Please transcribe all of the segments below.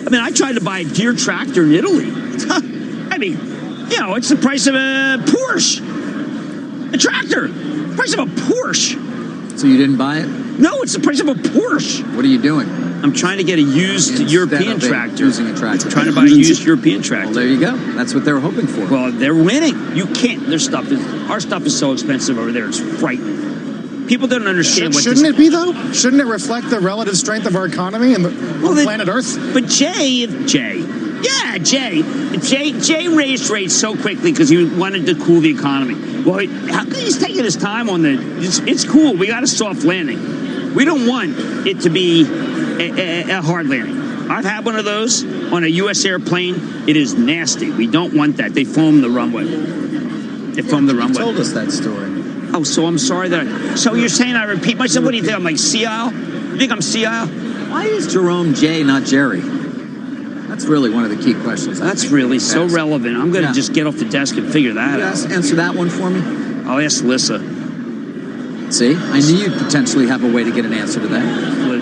I mean, I tried to buy a Deere tractor in Italy. I mean, you know, it's the price of a Porsche. A tractor. Price of a Porsche. So you didn't buy it? No, it's the price of a Porsche. What are you doing? I'm trying to get a used European tractor. Using a tractor. I'm trying to buy a used European tractor. Well, there you go. That's what they were hoping for. Well, they're winning. You can't. Our stuff is so expensive over there. It's frightening. People don't understand what. Shouldn't it be though? Shouldn't it reflect the relative strength of our economy and on planet Earth? But Jay raised rates so quickly because he wanted to cool the economy. Well, how come he's taking his time on the? It's cool. We got a soft landing. We don't want it to be a hard landing. I've had one of those on a U.S. airplane. It is nasty. We don't want that. They foam the runway. They foam the runway. You told us that story. Oh, so I'm sorry that. So you're saying I repeat myself? What do you think? I'm like senile? You think I'm senile? Why is Jerome J, not Jerry? That's really one of the key questions. That's really so relevant. I'm going to just get off the desk and figure that out. Answer that one for me. I'll ask Lissa. See, I knew you'd potentially have a way to get an answer to that.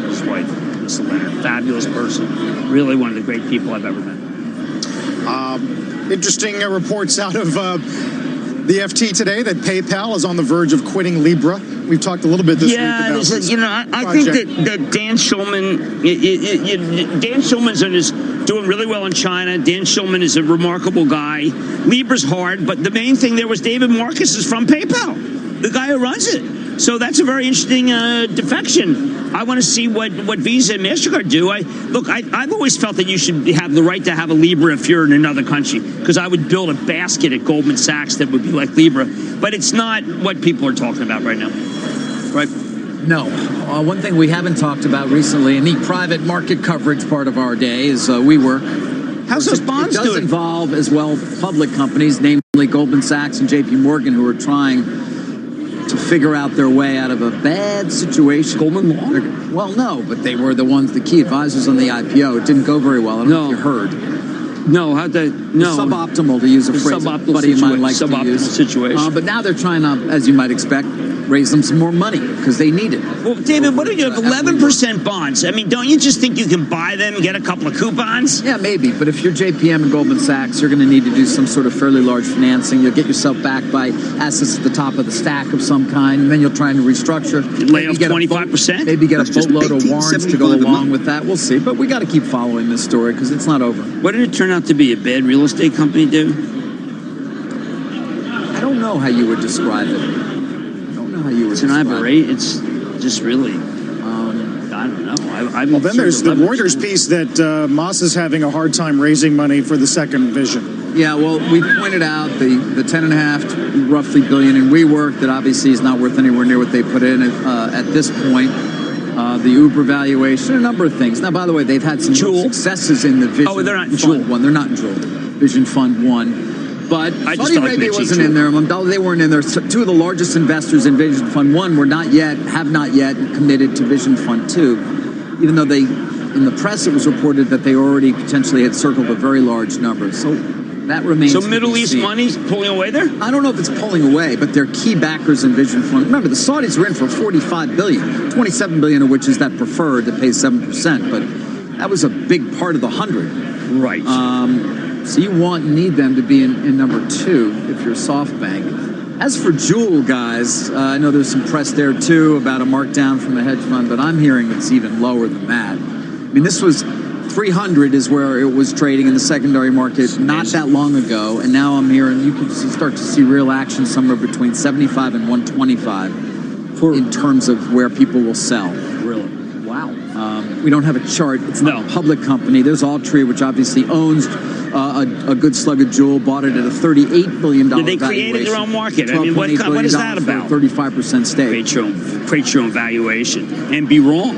His wife, Lissa Leonard, fabulous person. Really one of the great people I've ever met. Interesting reports out of the FT today that PayPal is on the verge of quitting Libra. We've talked a little bit this week about this. You know, I think that Dan Schulman, Dan Schulman's doing really well in China. Dan Schulman is a remarkable guy. Libra's hard, but the main thing there was David Marcus is from PayPal, the guy who runs it. So that's a very interesting defection. I want to see what Visa and MasterCard do. I've always felt that you should have the right to have a Libra if you're in another country, because I would build a basket at Goldman Sachs that would be like Libra. But it's not what people are talking about right now. Right? No. One thing we haven't talked about recently in the private market coverage part of our day is WeWork. How's those bonds doing? It does involve as well public companies, namely Goldman Sachs and JP Morgan, who are trying to figure out their way out of a bad situation. Goldman Law? Well, no, but they were the key advisors on the IPO. It didn't go very well. I don't know if you heard. No, Suboptimal, to use a phrase a buddy of mine likes to use. Situation. But now they're trying to, as you might expect, raise them some more money because they need it. Well, David, what do you have? 11% bonds. I mean, don't you just think you can buy them and get a couple of coupons? Yeah, maybe. But if you're JPM and Goldman Sachs, you're going to need to do some sort of fairly large financing. You'll get yourself backed by assets at the top of the stack of some kind, and then you'll try and restructure. Lay off 25%? Maybe get a boatload of warrants to go along with that. We'll see. But we got to keep following this story because it's not over. What did it turn out to be? A bad real estate company, dude? I don't know how you would describe it. It's an aberration. It's just really, I don't know. Well, then there's the Reuters piece that Moss is having a hard time raising money for the second vision. Yeah, well, we pointed out the 10.5 roughly billion in WeWork that obviously is not worth anywhere near what they put in at this point. The Uber valuation, a number of things. Now, by the way, they've had some successes in the Vision Fund 1. They're not in Jewel. They're not in Jewel. Vision Fund 1. But Saudi Arabia wasn't in there. They weren't in there. Two of the largest investors in Vision Fund 1 have not yet committed to Vision Fund 2, even though in the press it was reported that they already potentially had circled a very large number. So that remains. So Middle East money's pulling away there? I don't know if it's pulling away, but they're key backers in Vision Fund. Remember, the Saudis are in for $45 billion, $27 billion of which is that preferred that pays 7%. But that was a big part of the 100. Right. So you need them to be in number 2 if you're SoftBank. As for Jewel, guys, I know there's some press there too about a markdown from the hedge fund, but I'm hearing it's even lower than that. I mean, this was 300 is where it was trading in the secondary market not that long ago, and now I'm hearing you can start to see real action somewhere between 75 and 125 in terms of where people will sell. Really? Wow. We don't have a chart. It's not a public company. There's Altria, which obviously owns a good slug of Jewel, bought it at a $38 billion valuation. They created their own market. I mean, what is that about? 35% stake. Create your own valuation and be wrong.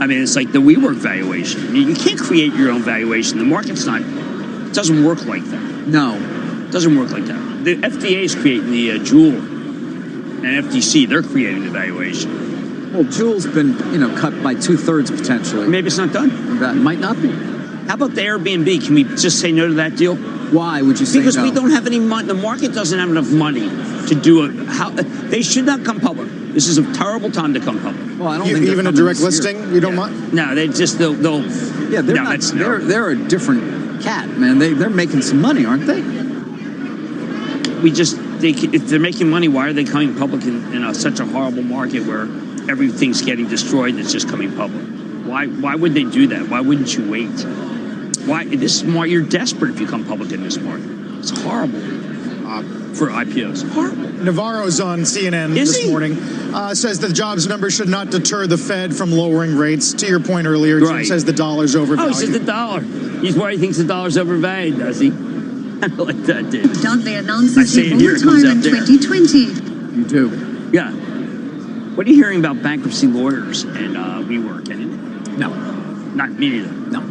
I mean, it's like the WeWork valuation. I mean, you can't create your own valuation. The market's not. It doesn't work like that. No. It doesn't work like that. The FDA is creating the Jewel, and FTC, they're creating the valuation. Well, Jewel's been, cut by 2/3 potentially. Maybe it's not done. That might not be. How about the Airbnb? Can we just say no to that deal? Why would you say no? Because we don't have any money. The market doesn't have enough money to do it. They should not come public. This is a terrible time to come public. Well, I don't think even a direct listing. You don't mind? No, they just they'll. Yeah, they're no, not. that's They're a different cat, man. They're making some money, aren't they? If they're making money, why are they coming public in such a horrible market where everything's getting destroyed? That's just coming public. Why would they do that? Why wouldn't you wait? Why this market? You're desperate if you come public in this market. It's horrible for IPOs. Horrible. Navarro's on CNN this morning. Says the jobs number should not deter the Fed from lowering rates. To your point earlier, Jim says the dollar's overvalued. Oh, he says the dollar. He's why he thinks the dollar's overvalued, does he? I like that, dude. Dudley announces he will retire in 2020. You do. Yeah. What are you hearing about bankruptcy lawyers and WeWork? Anything? No. Not me either. No.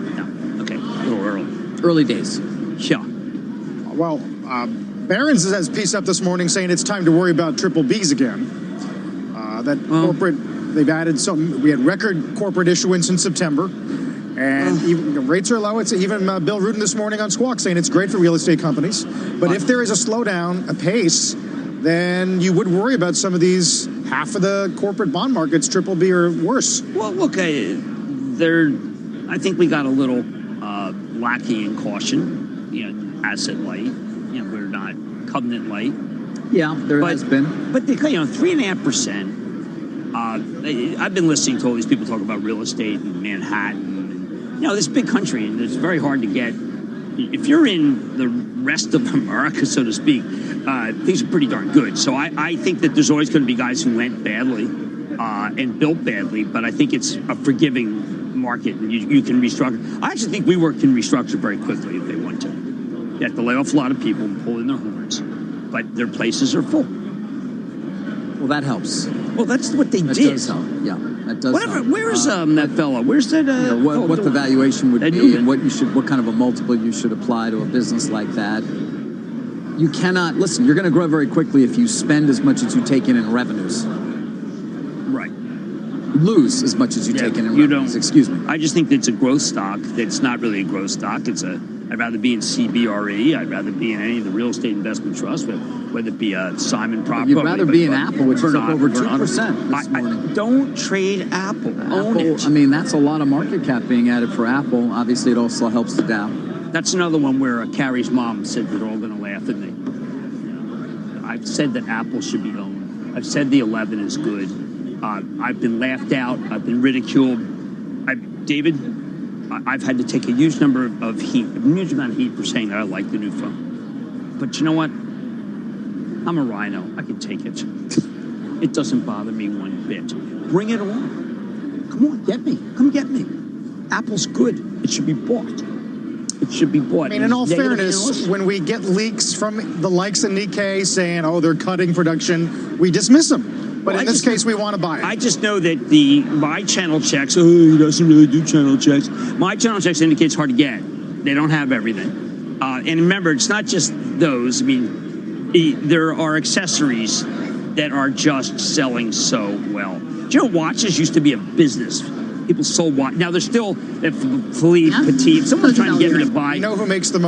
Okay. A little early. Early days. Yeah. Well, Barron's has a piece up this morning saying it's time to worry about triple Bs again. Corporate, they've added some. We had record corporate issuance in September, and even, rates are low. It's even Bill Rudin this morning on Squawk saying it's great for real estate companies. But if there is a slowdown, a pace, then you would worry about some of these half of the corporate bond markets, triple B or worse. Well, look, I think we got a little lacking in caution. Asset light. We're not covenant light. Yeah, there has been. But 3.5%. I've been listening to all these people talk about real estate in Manhattan. And, this big country, and it's very hard to get. If you're in the rest of America, so to speak, things are pretty darn good. So I think that there's always going to be guys who went badly and built badly, but I think it's a forgiving market, and you can restructure. I actually think WeWork can restructure very quickly if they want to. You have to lay off a lot of people and pull in their horns, but their places are full. Well, that helps. Well, that's what they did. That does help. Yeah, that does help. Where's that fella? Where's that? What the valuation would be, and what kind of a multiple you should apply to a business like that. You cannot listen. You're going to grow very quickly if you spend as much as you take in revenues. Right. Lose as much as you take in revenues. Excuse me. I just think it's a growth stock. That's not really a growth stock. I'd rather be in CBRE. I'd rather be in any of the real estate investment trusts, whether it be Simon Property. You'd rather be in Apple, which is up over 2% this morning. Don't trade Apple. Own it. I mean, that's a lot of market cap being added for Apple. Obviously, it also helps the Dow. That's another one where Carrie's mom said they're all going to laugh at me. I've said that Apple should be owned. I've said the 11 is good. I've been laughed out. I've been ridiculed. I've had to take a huge number of heat, a huge amount of heat for saying that I like the new phone. But you know what? I'm a rhino. I can take it. It doesn't bother me one bit. Bring it on. Come on, get me. Come get me. Apple's good. It should be bought. It should be bought. I mean, in all fairness, when we get leaks from the likes of Nikkei saying, they're cutting production, we dismiss them. But in this case, we want to buy it. I just know that my channel checks, he doesn't really do channel checks. My channel checks indicates hard to get. They don't have everything. And remember, it's not just those. I mean, there are accessories that are just selling so well. Do you know watches used to be a business? People sold watches. Now, there's still Philippe Petit. Someone's trying to get me to buy. You know who makes the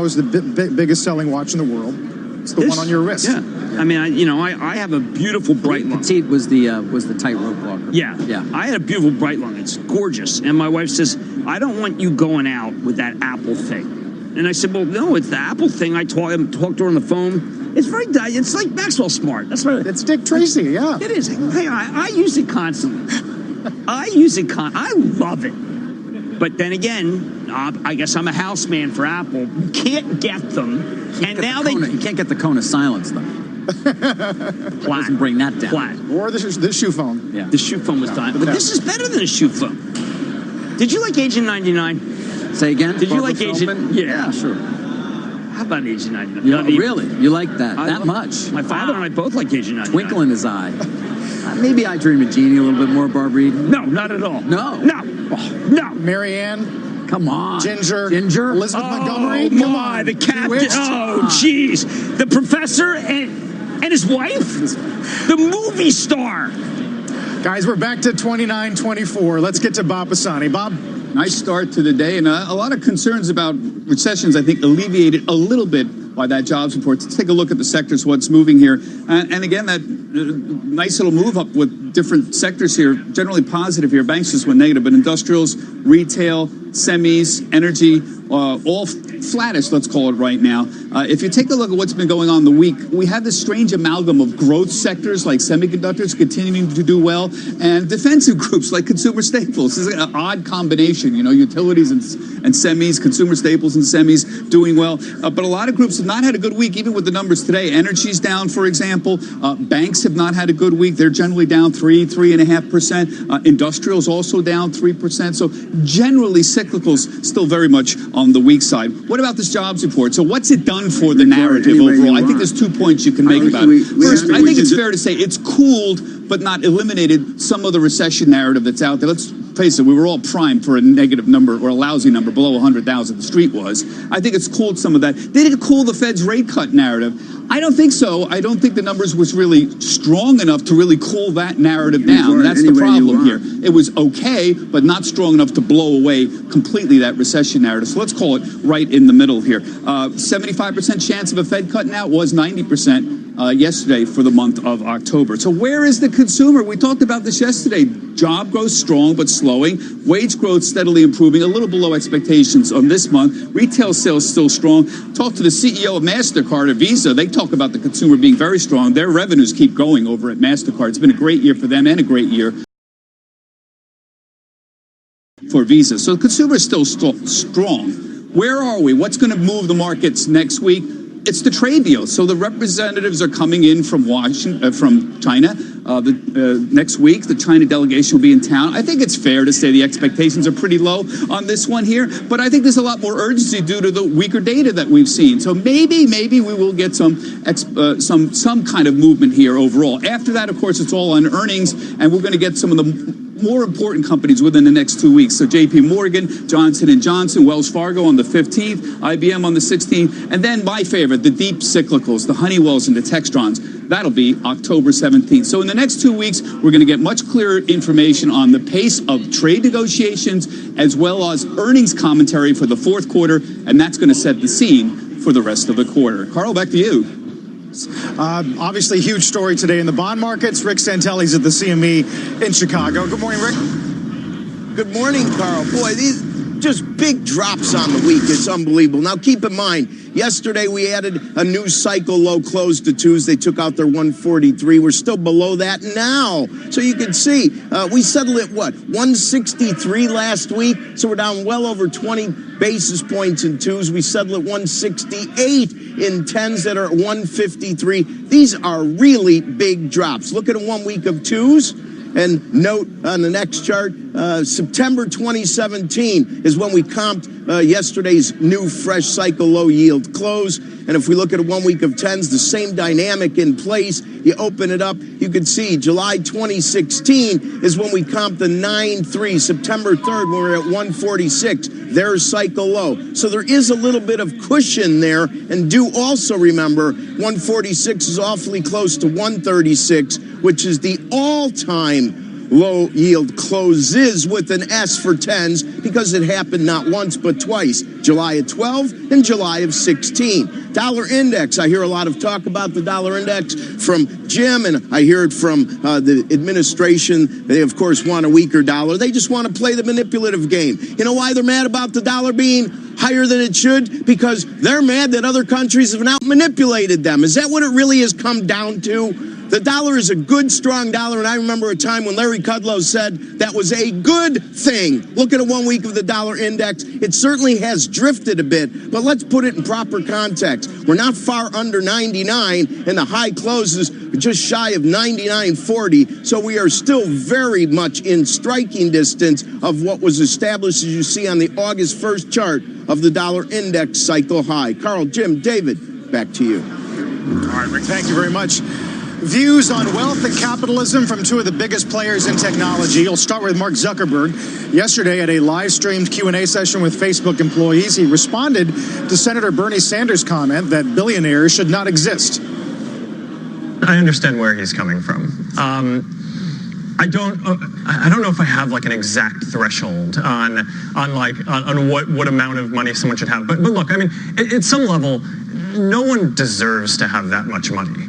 biggest selling watch in the world? It's the one on your wrist. Yeah. I mean, I have a beautiful Breitling. Petite was the tightrope walker. Yeah. I had a beautiful Breitling. It's gorgeous. And my wife says, I don't want you going out with that Apple thing. And I said, well, no, it's the Apple thing. I talked to her on the phone. It's it's like Maxwell Smart. That's what it's Dick Tracy. Yeah, it is. Hey, I use it constantly. I love it. But then again, I guess I'm a house man for Apple. You can't get them. You can't get the cone of silence, though. Doesn't bring that down. Flat. Or the shoe phone. Yeah. The shoe phone was done. But this is better than a shoe phone. Did you like Agent 99? Say again? Did you like Agent? Yeah, sure. How about Agent 99? Really? You like that much? My father and I both like Agent 99. Twinkle in his eye. Maybe I Dream of Jeannie a little bit more, Barbara Eden. No, not at all. No? No. Marianne. Come on. Ginger. Elizabeth Montgomery. Come on. The captain. Oh, jeez. The professor and his wife? The movie star. Guys, we're back to 29-24. Let's get to Bob Pisani. Bob? Nice start to the day, and a lot of concerns about recessions, I think, alleviated a little bit by that jobs report. Let's take a look at the sectors, what's moving here. And again, that nice little move up with different sectors here, generally positive here. Banks just went negative, but industrials, retail, semis, energy, all flattish, let's call it right now. If you take a look at what's been going on the week, we have this strange amalgam of growth sectors like semiconductors continuing to do well, and defensive groups like consumer staples. This is an odd combination, you know, utilities and semis, consumer staples and semis doing well. But a lot of groups have not had a good week, even with the numbers today. Energy's down, for example. Banks have not had a good week. They're generally down 3.5%. Industrials also down 3%. So generally, cyclicals still very much on the weak side. What about this jobs report? So what's it done for the narrative overall? I think there's 2 points you can make about it. First, I think it's fair to say it's cooled but not eliminated some of the recession narrative that's out there. Let's face it, we were all primed for a negative number or a lousy number below 100,000, the street was. I think it's cooled some of that. Did it cool the Fed's rate cut narrative? I don't think so. I don't think the numbers was really strong enough to really cool that narrative down. That's the problem here. It was okay, but not strong enough to blow away completely that recession narrative. So let's call it right in the middle here. 75% chance of a Fed cut now was 90% yesterday for the month of October. So where is the consumer? We talked about this yesterday. Job growth strong but slowing. Wage growth steadily improving, a little below expectations on this month. Retail sales still strong. Talk to the CEO of MasterCard or Visa. They talk about the consumer being very strong. Their revenues keep going over at MasterCard. It's been a great year for them and a great year for Visa. So the consumer is still strong. Where are we? What's going to move the markets next week? It's the trade deal. So the representatives are coming in from Washington, from China. Next week, the China delegation will be in town. I think it's fair to say the expectations are pretty low on this one here, but I think there's a lot more urgency due to the weaker data that we've seen. So maybe we will get some kind of movement here overall. After that, of course, it's all on earnings, and we're going to get some of the more important companies within the next 2 weeks. So JP Morgan, Johnson & Johnson, Wells Fargo on the 15th, IBM on the 16th, and then my favorite, the deep cyclicals, the Honeywells and the Textrons. That'll be October 17th. So in the next 2 weeks, we're going to get much clearer information on the pace of trade negotiations as well as earnings commentary for the fourth quarter, and that's going to set the scene for the rest of the quarter. Carl, back to you. Obviously, huge story today in the bond markets. Rick Santelli's at the CME in Chicago. Good morning, Rick. Good morning, Carl. Boy, these just big drops on the week. It's unbelievable. Now, keep in mind, yesterday we added a new cycle low close to Tuesday. Took out their 143. We're still below that now. So you can see we settled at what, 163 last week. So we're down well over 20 basis points in twos. We settled at 168 in tens that are at 153. These are really big drops. Look at a 1 week of twos. And note on the next chart, September 2017 is when we comped yesterday's new fresh cycle low yield close. And if we look at a 1 week of tens, the same dynamic in place. You open it up, you can see July 2016 is when we comped the 9.3. September 3rd, when we're at 146. There's cycle low. So there is a little bit of cushion there. And do also remember, 146 is awfully close to 136, which is the all-time low yield closes with an S for tens because it happened not once but twice. July of 12 and July of 16. Dollar index. I hear a lot of talk about the dollar index from Jim, and I hear it from the administration. They, of course, want a weaker dollar. They just want to play the manipulative game. You know why they're mad about the dollar being higher than it should? Because they're mad that other countries have now manipulated them. Is that what it really has come down to? The dollar is a good, strong dollar, and I remember a time when Larry Kudlow said that was a good thing. Look at a 1 week of the dollar index. It certainly has drifted a bit, but let's put it in proper context. We're not far under 99, and the high closes just shy of 99.40, so we are still very much in striking distance of what was established, as you see on the August 1st chart of the dollar index cycle high. Carl, Jim, David, back to you. All right, Rick, thank you very much. Views on wealth and capitalism from two of the biggest players in technology. You'll start with Mark Zuckerberg. Yesterday at a live-streamed Q&A session with Facebook employees, he responded to Senator Bernie Sanders' comment that billionaires should not exist. I understand where he's coming from. I don't know if I have like an exact threshold on what amount of money someone should have. But look, I mean, at some level, no one deserves to have that much money.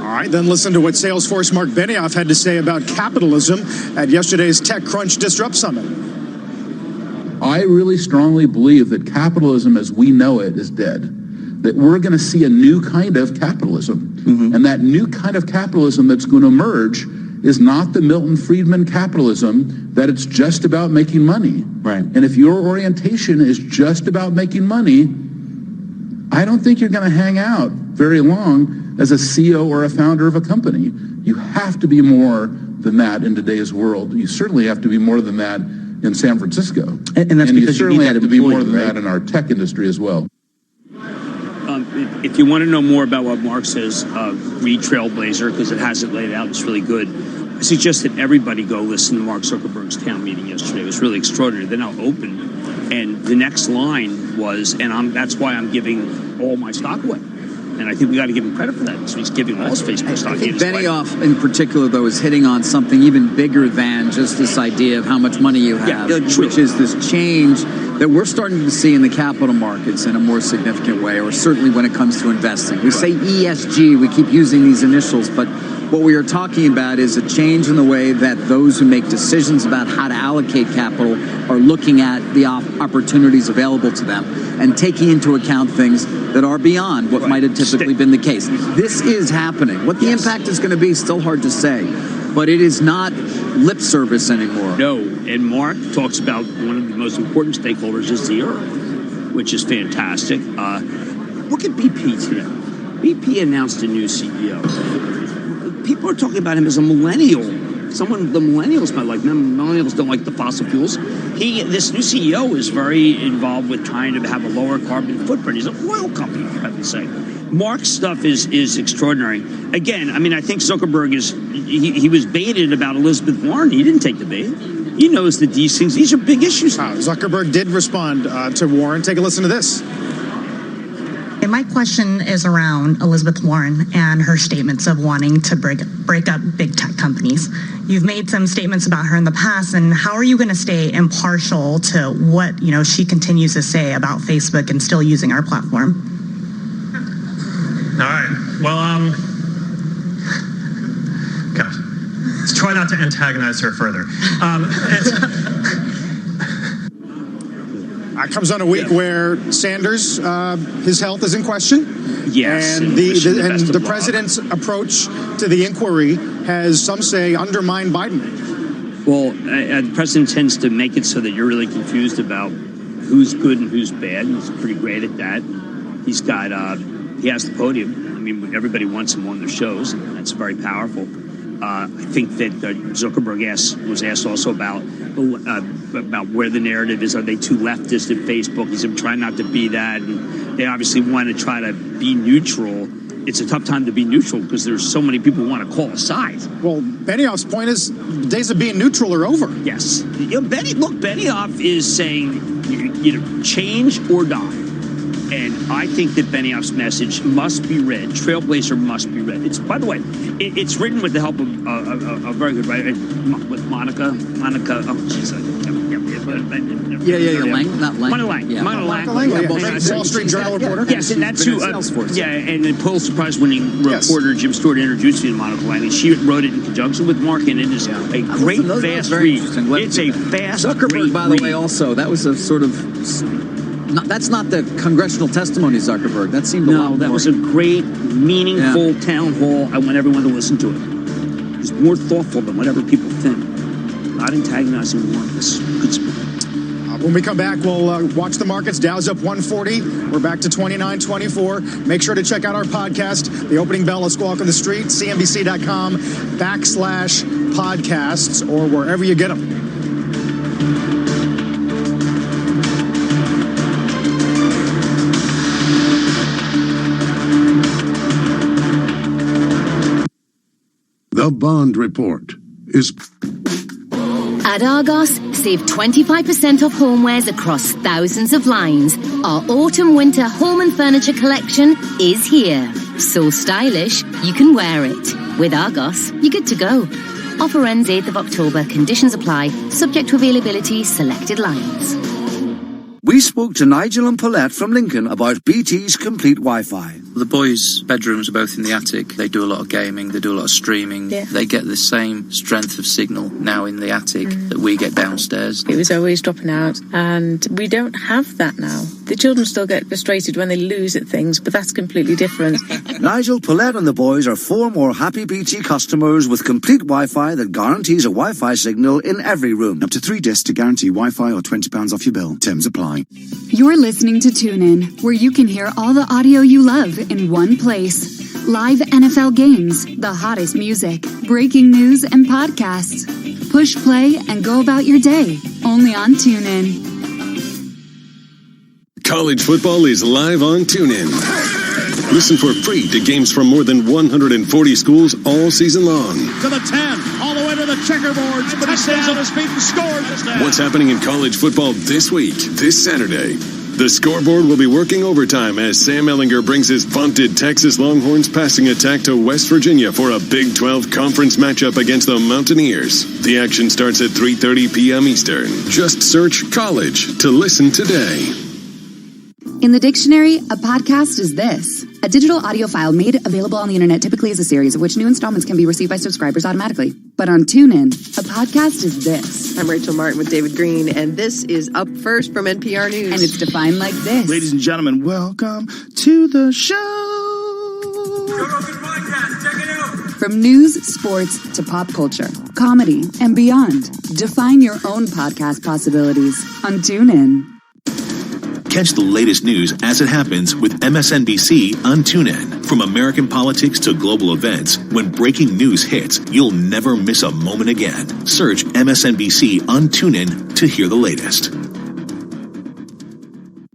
All right, then listen to what Salesforce Mark Benioff had to say about capitalism at yesterday's TechCrunch Disrupt Summit. I really strongly believe that capitalism as we know it is dead, that we're going to see a new kind of capitalism. And that new kind of capitalism that's going to emerge is not the Milton Friedman capitalism that it's just about making money. Right. And if your orientation is just about making money, I don't think you're going to hang out very long as a CEO or a founder of a company. You have to be more than that in today's world. You certainly have to be more than that in San Francisco. And that's you because you need certainly that have to be more than employee, that in our tech industry as well. If you want to know more about what Mark says, read Trailblazer because it has it laid out. It's really good. I suggest that everybody go listen to Mark Zuckerberg's town meeting yesterday. It was really extraordinary. They're now open, and the next line was, and that's why I'm giving all my stock away. And I think we got to give him credit for that. So he's giving all his Facebook stock. I think Benioff, in particular, though, is hitting on something even bigger than just this idea of how much money you have, which is this change that we're starting to see in the capital markets in a more significant way, or certainly when it comes to investing. We say ESG, we keep using these initials, but what we are talking about is a change in the way that those who make decisions about how to allocate capital are looking at the opportunities available to them and taking into account things that are beyond what might have typically been the case. This is happening. What the impact is going to be is still hard to say, but it is not lip service anymore. No, and Mark talks about one of the most important stakeholders is the earth, which is fantastic. Look at BP today. BP announced a new CEO. People are talking about him as a millennial. The millennials might like. Millennials don't like the fossil fuels. This new CEO is very involved with trying to have a lower carbon footprint. He's an oil company, for heaven's sake. Mark's stuff is extraordinary. Again, I mean, I think Zuckerberg he was baited about Elizabeth Warren. He didn't take the bait. He knows that these are big issues. Zuckerberg did respond to Warren. Take a listen to this. And my question is around Elizabeth Warren and her statements of wanting to break up big tech companies. You've made some statements about her in the past, and how are you going to stay impartial to what she continues to say about Facebook and still using our platform? All right. Well, gosh, let's try not to antagonize her further. Comes on a week where Sanders, his health is in question. Yes, and the president's approach to the inquiry has, some say, undermined Biden. Well, the president tends to make it so that you're really confused about who's good and who's bad. He's pretty great at that. He has the podium. I mean, everybody wants him on their shows, and that's very powerful. I think that Zuckerberg was asked also about where the narrative is. Are they too leftist at Facebook? He's trying not to be that, and they obviously want to try to be neutral. It's a tough time to be neutral because there's so many people who want to call a side. Well, Benioff's point is the days of being neutral are over. Yes. Benioff is saying, change or die. And I think that Benioff's message must be read. Trailblazer must be read. By the way, it's written with the help of a very good writer, with Monica. Oh, she's Monica Lang. Wall Street Journal reporter. Yes, and that's who. And the Pulitzer Prize-winning reporter Jim Stewart introduced me to Monica Lang. She wrote it in conjunction with Mark, and it is a great, fast read. It's a fast, Zuckerberg, by the way, also that was a sort of. That's not the congressional testimony, Zuckerberg. That seemed a lot more. That was a great, meaningful town hall. I want everyone to listen to it. It's more thoughtful than whatever people think. Not antagonizing Warren. This is good speech. When we come back, we'll watch the markets. Dow's up 140. We're back to 29.24. Make sure to check out our podcast, The Opening Bell, A Squawk on the Street, cnbc.com/podcasts, or wherever you get them. The Bond Report is... At Argos, save 25% off homewares across thousands of lines. Our autumn-winter home and furniture collection is here. So stylish, you can wear it. With Argos, you're good to go. Offer ends 8th of October. Conditions apply. Subject to availability, selected lines. We spoke to Nigel and Paulette from Lincoln about BT's Complete Wi-Fi. The boys' bedrooms are both in the attic. They do a lot of gaming, they do a lot of streaming. Yeah. They get the same strength of signal now in the attic that we get downstairs. It was always dropping out, and we don't have that now. The children still get frustrated when they lose at things, but that's completely different. Nigel, Paulette and the boys are 4 more happy BT customers with complete Wi-Fi that guarantees a Wi-Fi signal in every room. Up to 3 discs to guarantee Wi-Fi or £20 off your bill. Terms apply. You're listening to TuneIn, where you can hear all the audio you love in one place. Live NFL games, the hottest music, breaking news, and podcasts. Push play and go about your day, only on TuneIn. College football is live on TuneIn. Listen for free to games from more than 140 schools all season long. To the 10, all the way to the checkerboards, but he stays on his feet and scores. What's happening in college football this week, this Saturday? The scoreboard will be working overtime as Sam Ehlinger brings his vaunted Texas Longhorns passing attack to West Virginia for a Big 12 conference matchup against the Mountaineers. The action starts at 3:30 p.m. Eastern. Just search college to listen today. In the dictionary, a podcast is this: a digital audio file made available on the internet, typically as a series, of which new installments can be received by subscribers automatically. But on TuneIn, a podcast is this. I'm Rachel Martin with David Green, and this is Up First from NPR News. And it's defined like this. Ladies and gentlemen, welcome to the show. From news, sports, to pop culture, comedy, and beyond, define your own podcast possibilities on TuneIn. Catch the latest news as it happens with MSNBC on TuneIn. From American politics to global events, when breaking news hits, you'll never miss a moment again. Search MSNBC on TuneIn to hear the latest.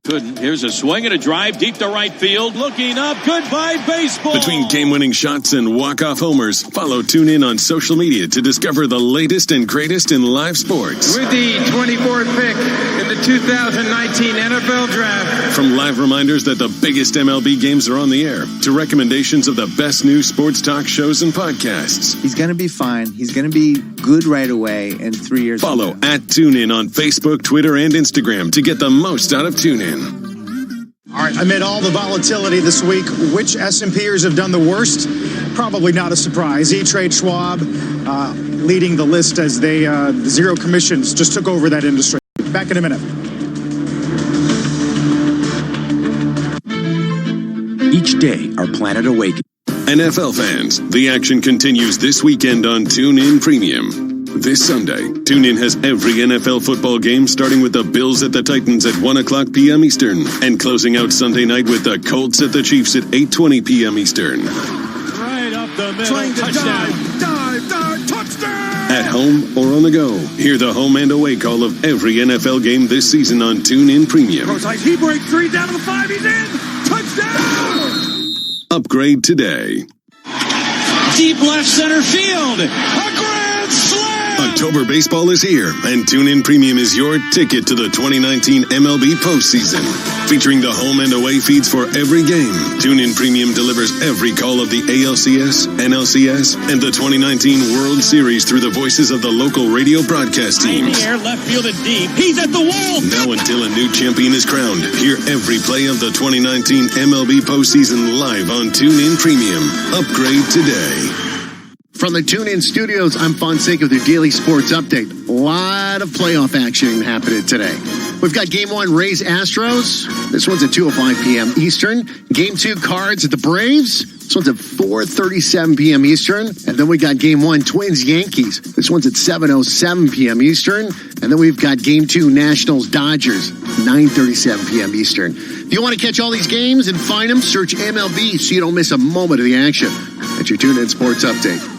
Couldn't. Here's a swing and a drive deep to right field. Looking up. Goodbye, baseball. Between game-winning shots and walk-off homers, follow TuneIn on social media to discover the latest and greatest in live sports. With the 24th pick in the 2019 NFL Draft. From live reminders that the biggest MLB games are on the air, to recommendations of the best new sports talk shows and podcasts. He's going to be fine. He's going to be good right away in 3 years. Follow at TuneIn on Facebook, Twitter, and Instagram to get the most out of TuneIn. All right, amid all the volatility this week, which S&Pers have done the worst? Probably not a surprise. E-Trade Schwab leading the list as they zero commissions just took over that industry. Back in a minute. Each day, our planet awakens. NFL fans, the action continues this weekend on TuneIn Premium. This Sunday, TuneIn has every NFL football game starting with the Bills at the Titans at 1 o'clock p.m. Eastern and closing out Sunday night with the Colts at the Chiefs at 8:20 p.m. Eastern. Right up the middle. Trying to touchdown. dive, touchdown! At home or on the go, hear the home and away call of every NFL game this season on TuneIn Premium. He breaks 3 down to the 5. He's in. Touchdown! Upgrade today. Deep left center field. A grand slam! October baseball is here, and TuneIn Premium is your ticket to the 2019 MLB postseason. Featuring the home and away feeds for every game, TuneIn Premium delivers every call of the ALCS, NLCS, and the 2019 World Series through the voices of the local radio broadcast teams. In the air, left field and deep. He's at the wall. Now until a new champion is crowned, hear every play of the 2019 MLB postseason live on TuneIn Premium. Upgrade today. From the TuneIn Studios, I'm Fonseca with your daily sports update. A lot of playoff action happening today. We've got Game 1, Rays-Astros. This one's at 2:05 p.m. Eastern. Game 2, Cards at the Braves. This one's at 4:37 p.m. Eastern. And then we got Game 1, Twins-Yankees. This one's at 7:07 p.m. Eastern. And then we've got Game 2, Nationals-Dodgers, 9:37 p.m. Eastern. If you want to catch all these games and find them, search MLB so you don't miss a moment of the action. That's your TuneIn Sports Update.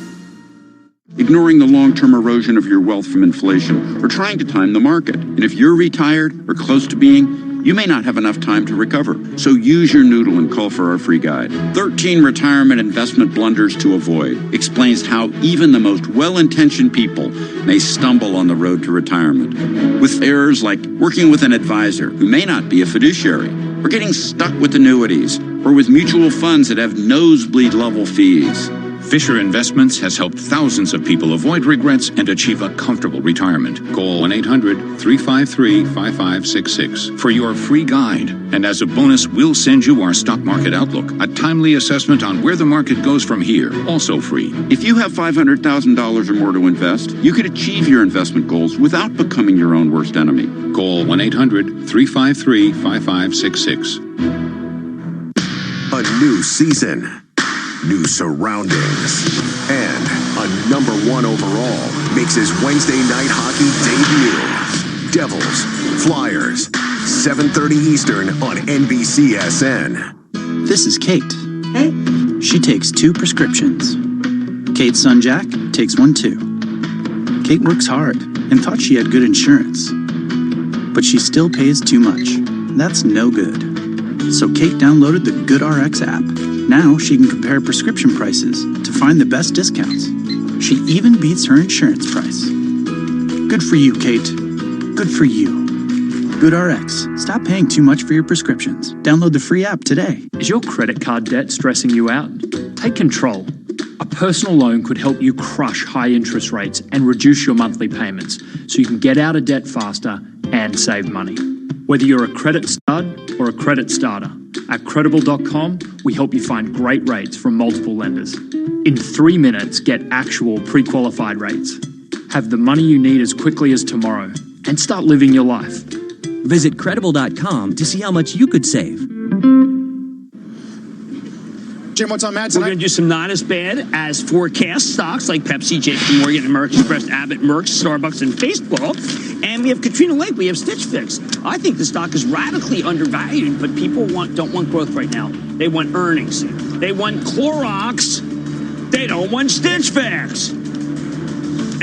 Ignoring the long-term erosion of your wealth from inflation, or trying to time the market. And if you're retired or close to being, you may not have enough time to recover. So use your noodle and call for our free guide. 13 retirement investment blunders to avoid explains how even the most well-intentioned people may stumble on the road to retirement. With errors like working with an advisor who may not be a fiduciary, or getting stuck with annuities, or with mutual funds that have nosebleed level fees. Fisher Investments has helped thousands of people avoid regrets and achieve a comfortable retirement. Call 1-800-353-5566 for your free guide. And as a bonus, we'll send you our stock market outlook, a timely assessment on where the market goes from here, also free. If you have $500,000 or more to invest, you could achieve your investment goals without becoming your own worst enemy. Call 1-800-353-5566. A new season, new surroundings, and a #1 overall makes his Wednesday night hockey debut. Devils, Flyers, 7:30 Eastern on NBCSN. This is Kate. Hey. She takes 2 prescriptions. Kate's son Jack takes 1 too. Kate works hard and thought she had good insurance, but she still pays too much. That's no good. So Kate downloaded the GoodRx app. Now she can compare prescription prices to find the best discounts. She even beats her insurance price. Good for you, Kate. Good for you. GoodRx. Stop paying too much for your prescriptions. Download the free app today. Is your credit card debt stressing you out? Take control. A personal loan could help you crush high interest rates and reduce your monthly payments so you can get out of debt faster and save money. Whether you're a credit stud or a credit starter, at Credible.com, we help you find great rates from multiple lenders. In 3 minutes, get actual pre-qualified rates. Have the money you need as quickly as tomorrow and start living your life. Visit Credible.com to see how much you could save. Jim, what's on Matt We're tonight? going to do some not as bad as forecast stocks like Pepsi, JP Morgan, American Express, Abbott, Merck, Starbucks, and Facebook. And we have Katrina Lake. We have Stitch Fix. I think the stock is radically undervalued, but people don't want growth right now. They want earnings. They want Clorox. They don't want Stitch Fix.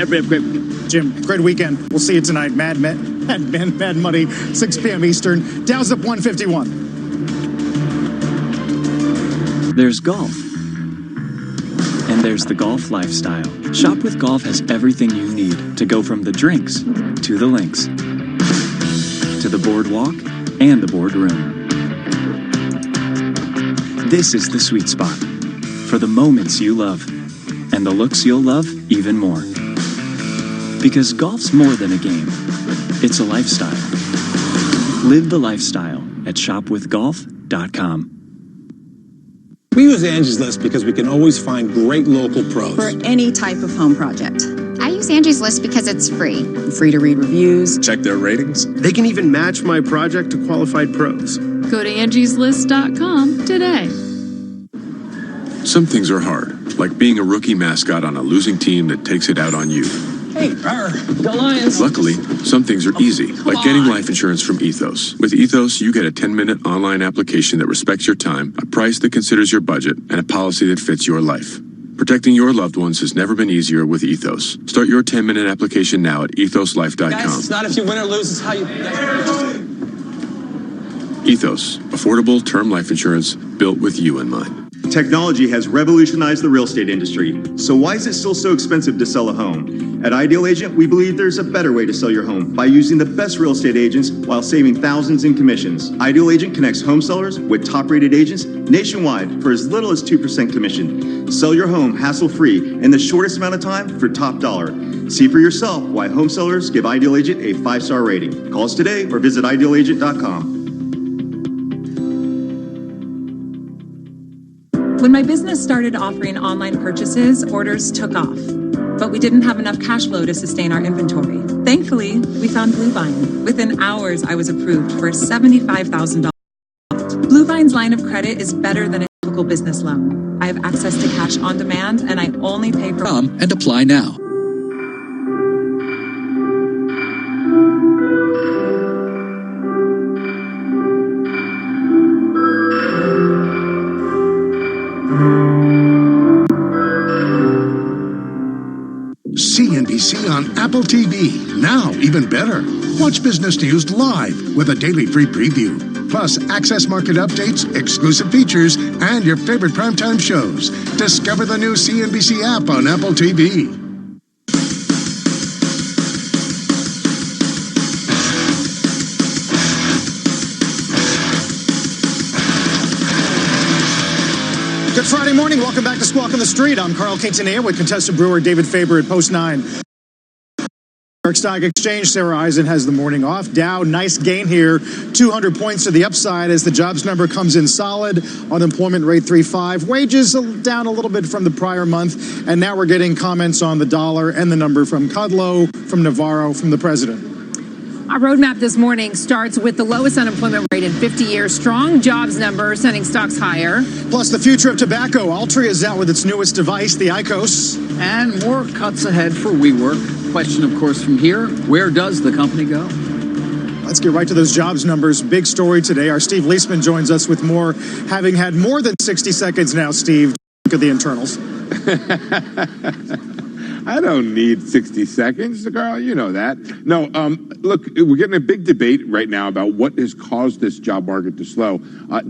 Everybody have a great weekend. Jim, great weekend. We'll see you tonight. Mad Money, 6 p.m. Eastern. Dow's up 151. There's golf. And there's the golf lifestyle. Shop with Golf has everything you need to go from the drinks to the links to the boardwalk and the boardroom. This is the sweet spot for the moments you love and the looks you'll love even more. Because golf's more than a game. It's a lifestyle. Live the lifestyle at shopwithgolf.com. We use Angie's List because we can always find great local pros. For any type of home project. I use Angie's List because it's free. Free to read reviews. Check their ratings. They can even match my project to qualified pros. Go to angieslist.com today. Some things are hard, like being a rookie mascot on a losing team that takes it out on you. Hey, go Lions! Luckily, some things are easy, like getting life insurance from Ethos. With Ethos, you get a 10-minute online application that respects your time, a price that considers your budget, and a policy that fits your life. Protecting your loved ones has never been easier with Ethos. Start your 10-minute application now at ethoslife.com. Guys, it's not if you win or lose, it's how you... Ethos, affordable term life insurance built with you in mind. Technology has revolutionized the real estate industry. So why is it still so expensive to sell a home? At Ideal Agent, we believe there's a better way to sell your home by using the best real estate agents while saving thousands in commissions. Ideal Agent connects home sellers with top-rated agents nationwide for as little as 2% commission. Sell your home hassle-free in the shortest amount of time for top dollar. See for yourself why home sellers give Ideal Agent a 5-star rating. Call us today or visit idealagent.com. When my business started offering online purchases, orders took off. But we didn't have enough cash flow to sustain our inventory. Thankfully, we found Bluevine. Within hours, I was approved for a $75,000. Bluevine's line of credit is better than a typical business loan. I have access to cash on demand, and I only pay for... Come and apply now. CNBC on Apple TV. Now, even better. Watch Business News live with a daily free preview. Plus, access market updates, exclusive features, and your favorite primetime shows. Discover the new CNBC app on Apple TV. Good Friday morning. Welcome back to Squawk on the Street. I'm Carl Quintanilla with contestant brewer David Faber at Post 9. FOREX Stock Exchange, Sarah Eisen has the morning off. Dow, nice gain here, 200 points to the upside as the jobs number comes in solid. Unemployment rate 3.5. Wages down a little bit from the prior month. And now we're getting comments on the dollar and the number from Kudlow, from Navarro, from the president. Our roadmap this morning starts with the lowest unemployment rate in 50 years, strong jobs numbers sending stocks higher. Plus the future of tobacco. Altria is out with its newest device, the IQOS. And more cuts ahead for WeWork. Question, of course, from here, where does the company go? Let's get right to those jobs numbers. Big story today. Our Steve Leisman joins us with more, having had more than 60 seconds now, Steve. Look at the internals. I don't need 60 seconds, Carl. You know that. No, look, we're getting a big debate right now about what has caused this job market to slow.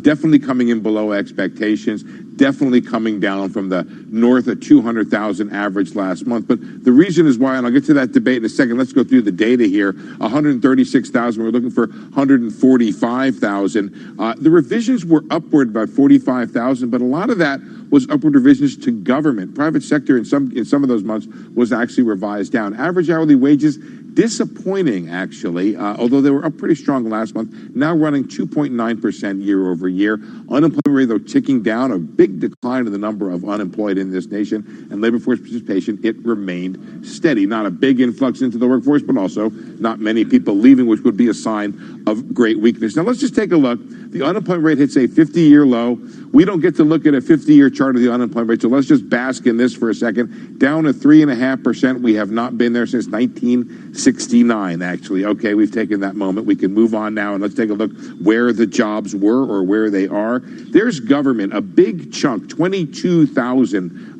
Definitely coming in below expectations. Definitely coming down from the north of 200,000 average last month. But the reason is why, and I'll get to that debate in a second. Let's go through the data here. 136,000. We're looking for 145,000. The revisions were upward by 45,000, but a lot of that was upward revisions to government. Private sector in some of those months was actually revised down. Average hourly wages, disappointing actually, although they were up pretty strong last month, now running 2.9% year over year. Unemployment rate, though, ticking down, a big decline in the number of unemployed in this nation, and labor force participation, it remained steady. Not a big influx into the workforce, but also not many people leaving, which would be a sign of great weakness. Now let's just take a look. The unemployment rate hits a 50-year low. We don't get to look at a 50-year chart of the unemployment rate, so let's just bask in this for a second. Down to 3.5%. We have not been there since 1969, actually. Okay, we've taken that moment. We can move on now, and let's take a look where the jobs were or where they are. There's government, a big chunk, 22,000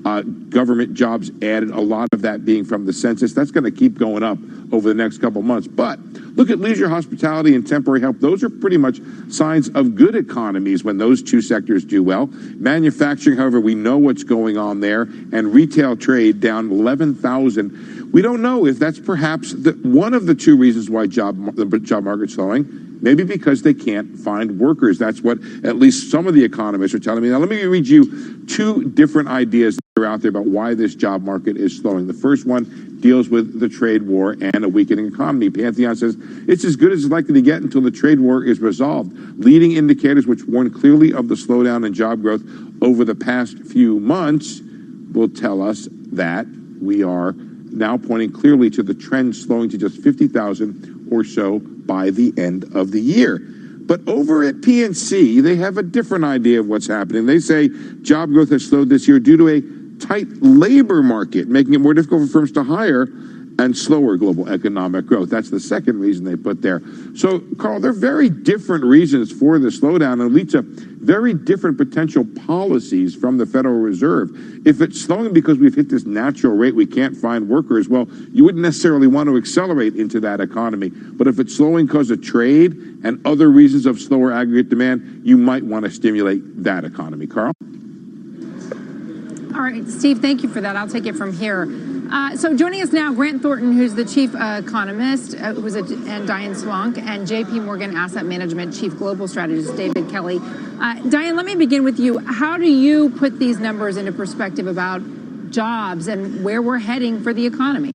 government jobs added, a lot of that being from the census. That's going to keep going up over the next couple months. But look at leisure, hospitality, and temporary help. Those are pretty much signs of good economies when those two sectors do well. Manufacturing, however, we know what's going on there, and retail trade down 11,000. We don't know if that's perhaps one of the two reasons why the job market's slowing. Maybe because they can't find workers. That's what at least some of the economists are telling me. Now, let me read you two different ideas that are out there about why this job market is slowing. The first one deals with the trade war and a weakening economy. Pantheon says it's as good as it's likely to get until the trade war is resolved. Leading indicators which warn clearly of the slowdown in job growth over the past few months will tell us that we are now pointing clearly to the trend slowing to just 50,000 or so by the end of the year. But over at PNC, they have a different idea of what's happening. They say job growth has slowed this year due to a tight labor market, making it more difficult for firms to hire, and slower global economic growth. That's the second reason they put there. So, Carl, they're very different reasons for the slowdown and lead to very different potential policies from the Federal Reserve. If it's slowing because we've hit this natural rate, we can't find workers, well, you wouldn't necessarily want to accelerate into that economy. But if it's slowing because of trade and other reasons of slower aggregate demand, you might want to stimulate that economy. Carl? All right, Steve, thank you for that. I'll take it from here. So joining us now, Grant Thornton, who's the chief economist, and Diane Swonk, and JP Morgan Asset Management chief global strategist, David Kelly. Diane, let me begin with you. How do you put these numbers into perspective about jobs and where we're heading for the economy?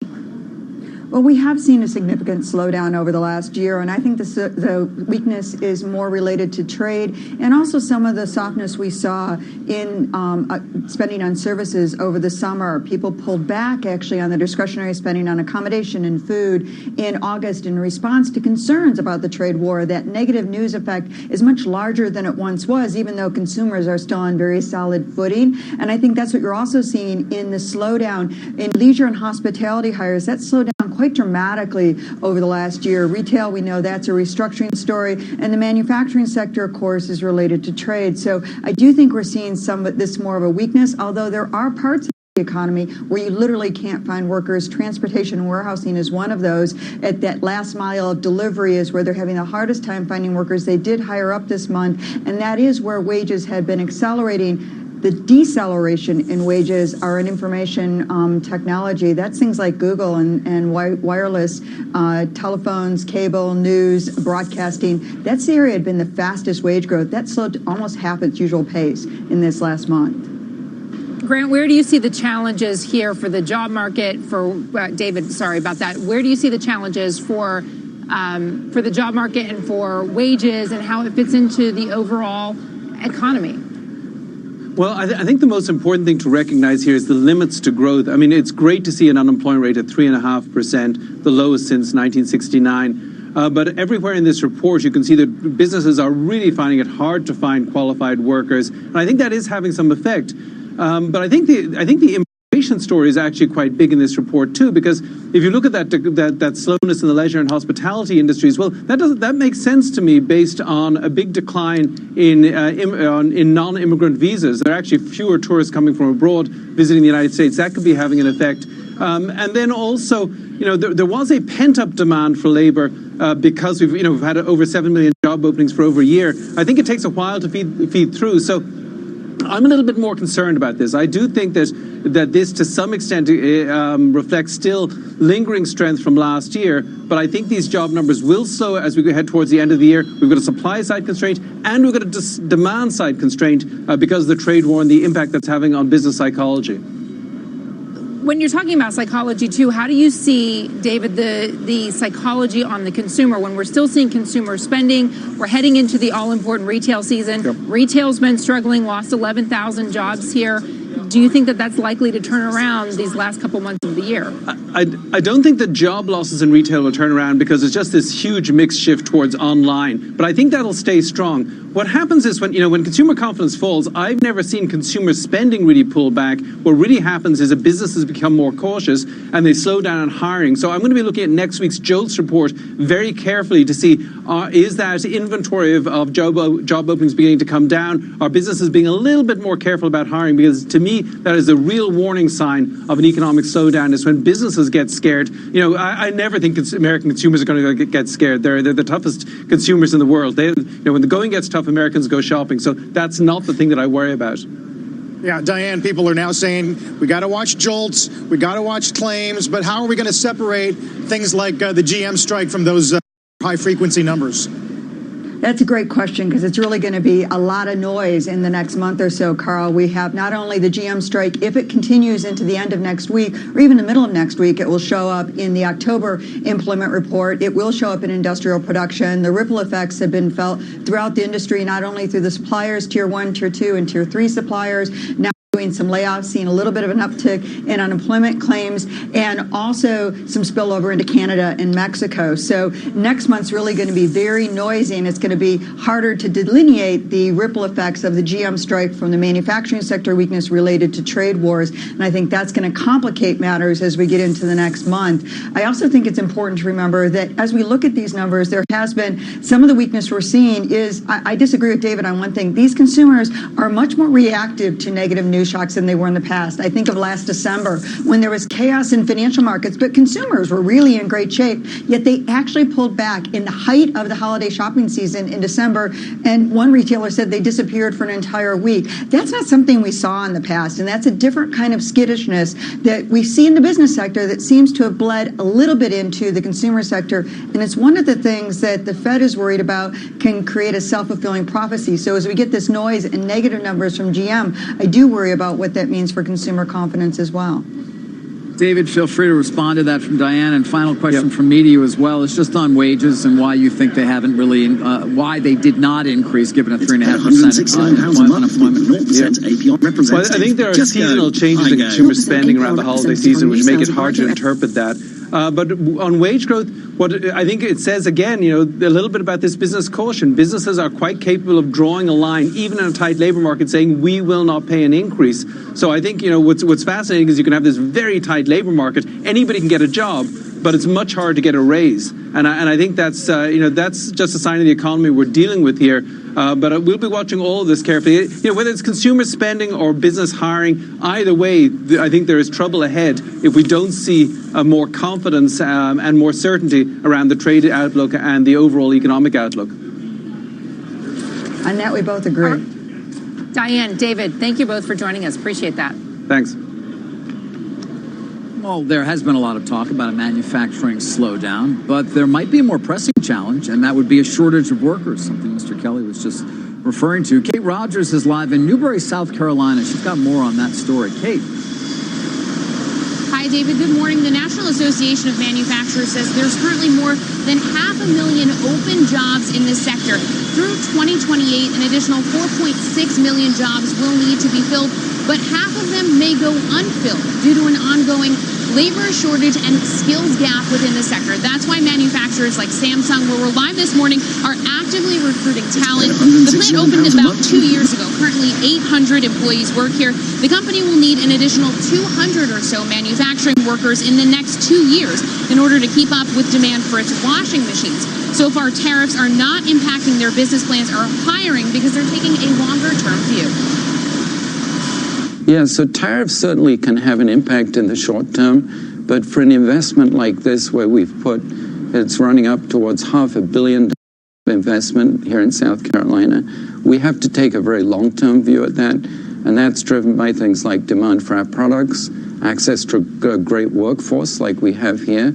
Well, we have seen a significant slowdown over the last year, and I think the weakness is more related to trade and also some of the softness we saw in spending on services over the summer. People pulled back, actually, on the discretionary spending on accommodation and food in August in response to concerns about the trade war. That negative news effect is much larger than it once was, even though consumers are still on very solid footing. And I think that's what you're also seeing in the slowdown in leisure and hospitality hires. That slowed down quite dramatically over the last year. Retail, we know that's a restructuring story, and the manufacturing sector, of course, is related to trade. So I do think we're seeing some of this more of a weakness, although there are parts of the economy where you literally can't find workers. Transportation and warehousing is one of those. At that last mile of delivery is where they're having the hardest time finding workers. They did hire up this month, and that is where wages had been accelerating. The deceleration in wages are in information technology. That's things like Google and wireless, telephones, cable, news, broadcasting. That's the area that had been the fastest wage growth. That slowed to almost half its usual pace in this last month. Grant, where do you see the challenges here for the job market? For David, sorry about that. Where do you see the challenges for the job market and for wages and how it fits into the overall economy? Well, I think the most important thing to recognize here is the limits to growth. I mean, it's great to see an unemployment rate at 3.5%, the lowest since 1969. But everywhere in this report, you can see that businesses are really finding it hard to find qualified workers, and I think that is having some effect. But I think the immigration story is actually quite big in this report too, because if you look at that slowness in the leisure and hospitality industries, well, that makes sense to me based on a big decline in non-immigrant visas. There are actually fewer tourists coming from abroad visiting the United States. That could be having an effect. And then also, there was a pent-up demand for labor because we've had over 7 million job openings for over a year. I think it takes a while to feed through. So I'm a little bit more concerned about this. I do think that this, to some extent, reflects still lingering strength from last year. But I think these job numbers will slow as we head towards the end of the year. We've got a supply-side constraint and we've got a demand-side constraint because of the trade war and the impact that's having on business psychology. When you're talking about psychology, too, how do you see, David, the psychology on the consumer when we're still seeing consumer spending? We're heading into the all-important retail season. Yep. Retail's been struggling, lost 11,000 jobs here. Do you think that that's likely to turn around these last couple months of the year? I don't think that job losses in retail will turn around because it's just this huge mix shift towards online. But I think that'll stay strong. What happens is when consumer confidence falls, I've never seen consumer spending really pull back. What really happens is that businesses become more cautious and they slow down on hiring. So I'm going to be looking at next week's JOLTS report very carefully to see is that inventory of job openings beginning to come down? Are businesses being a little bit more careful about hiring? Because to me, that is a real warning sign of an economic slowdown. Is when businesses get scared. I never think American consumers are going to get scared. They're the toughest consumers in the world. When the going gets tough, Americans go shopping. So that's not the thing that I worry about. Yeah, Diane, people are now saying we got to watch JOLTS, we got to watch claims, but how are we going to separate things like the GM strike from those high-frequency numbers? That's a great question because it's really going to be a lot of noise in the next month or so, Carl. We have not only the GM strike, if it continues into the end of next week or even the middle of next week, it will show up in the October employment report. It will show up in industrial production. The ripple effects have been felt throughout the industry, not only through the suppliers, Tier 1, Tier 2, and Tier 3 suppliers. Now doing some layoffs, seeing a little bit of an uptick in unemployment claims, and also some spillover into Canada and Mexico. So next month's really going to be very noisy, and it's going to be harder to delineate the ripple effects of the GM strike from the manufacturing sector weakness related to trade wars. And I think that's going to complicate matters as we get into the next month. I also think it's important to remember that as we look at these numbers, there has been some of the weakness we're seeing is, I disagree with David on one thing. These consumers are much more reactive to negative news shocks than they were in the past. I think of last December when there was chaos in financial markets, but consumers were really in great shape, yet they actually pulled back in the height of the holiday shopping season in December, and one retailer said they disappeared for an entire week. That's not something we saw in the past, and that's a different kind of skittishness that we see in the business sector that seems to have bled a little bit into the consumer sector, and it's one of the things that the Fed is worried about can create a self-fulfilling prophecy. So as we get this noise and negative numbers from GM, I do worry about what that means for consumer confidence as well. David, feel free to respond to that from Diane. And final question from me to you as well is just on wages and why you think they haven't really, why they did not increase given a 3.5% unemployment rate. Well, I think there are seasonal changes in consumer spending around the holiday season which make it hard to interpret that. But on wage growth, what I think it says again, a little bit about this business caution. Businesses are quite capable of drawing a line, even in a tight labor market, saying we will not pay an increase. So I think what's fascinating is you can have this very tight labor market. Anybody can get a job, but it's much harder to get a raise. And I think that's that's just a sign of the economy we're dealing with here. But we'll be watching all of this carefully. Whether it's consumer spending or business hiring, either way, I think there is trouble ahead if we don't see more confidence and more certainty around the trade outlook and the overall economic outlook. On that, we both agree. Diane, David, thank you both for joining us. Appreciate that. Thanks. Well, there has been a lot of talk about a manufacturing slowdown, but there might be a more pressing challenge, and that would be a shortage of workers, something Mr. Kelly was just referring to. Kate Rogers is live in Newberry, South Carolina. She's got more on that story. Kate. Hi, David. Good morning. The National Association of Manufacturers says there's currently more than 500,000 open jobs in this sector. Through 2028, an additional 4.6 million jobs will need to be filled, but half of them may go unfilled due to an ongoing labor shortage and skills gap within the sector. That's why manufacturers like Samsung, where we're live this morning, are actively recruiting talent. The plant opened about 2 years ago. Currently, 800 employees work here. The company will need an additional 200 or so manufacturing workers in the next 2 years in order to keep up with demand for its washing machines. So far, tariffs are not impacting their business plans or hiring because they're taking a longer-term view. Yeah, so tariffs certainly can have an impact in the short term, but for an investment like this where it's running up towards $500 million investment here in South Carolina, we have to take a very long-term view at that, and that's driven by things like demand for our products, access to a great workforce like we have here.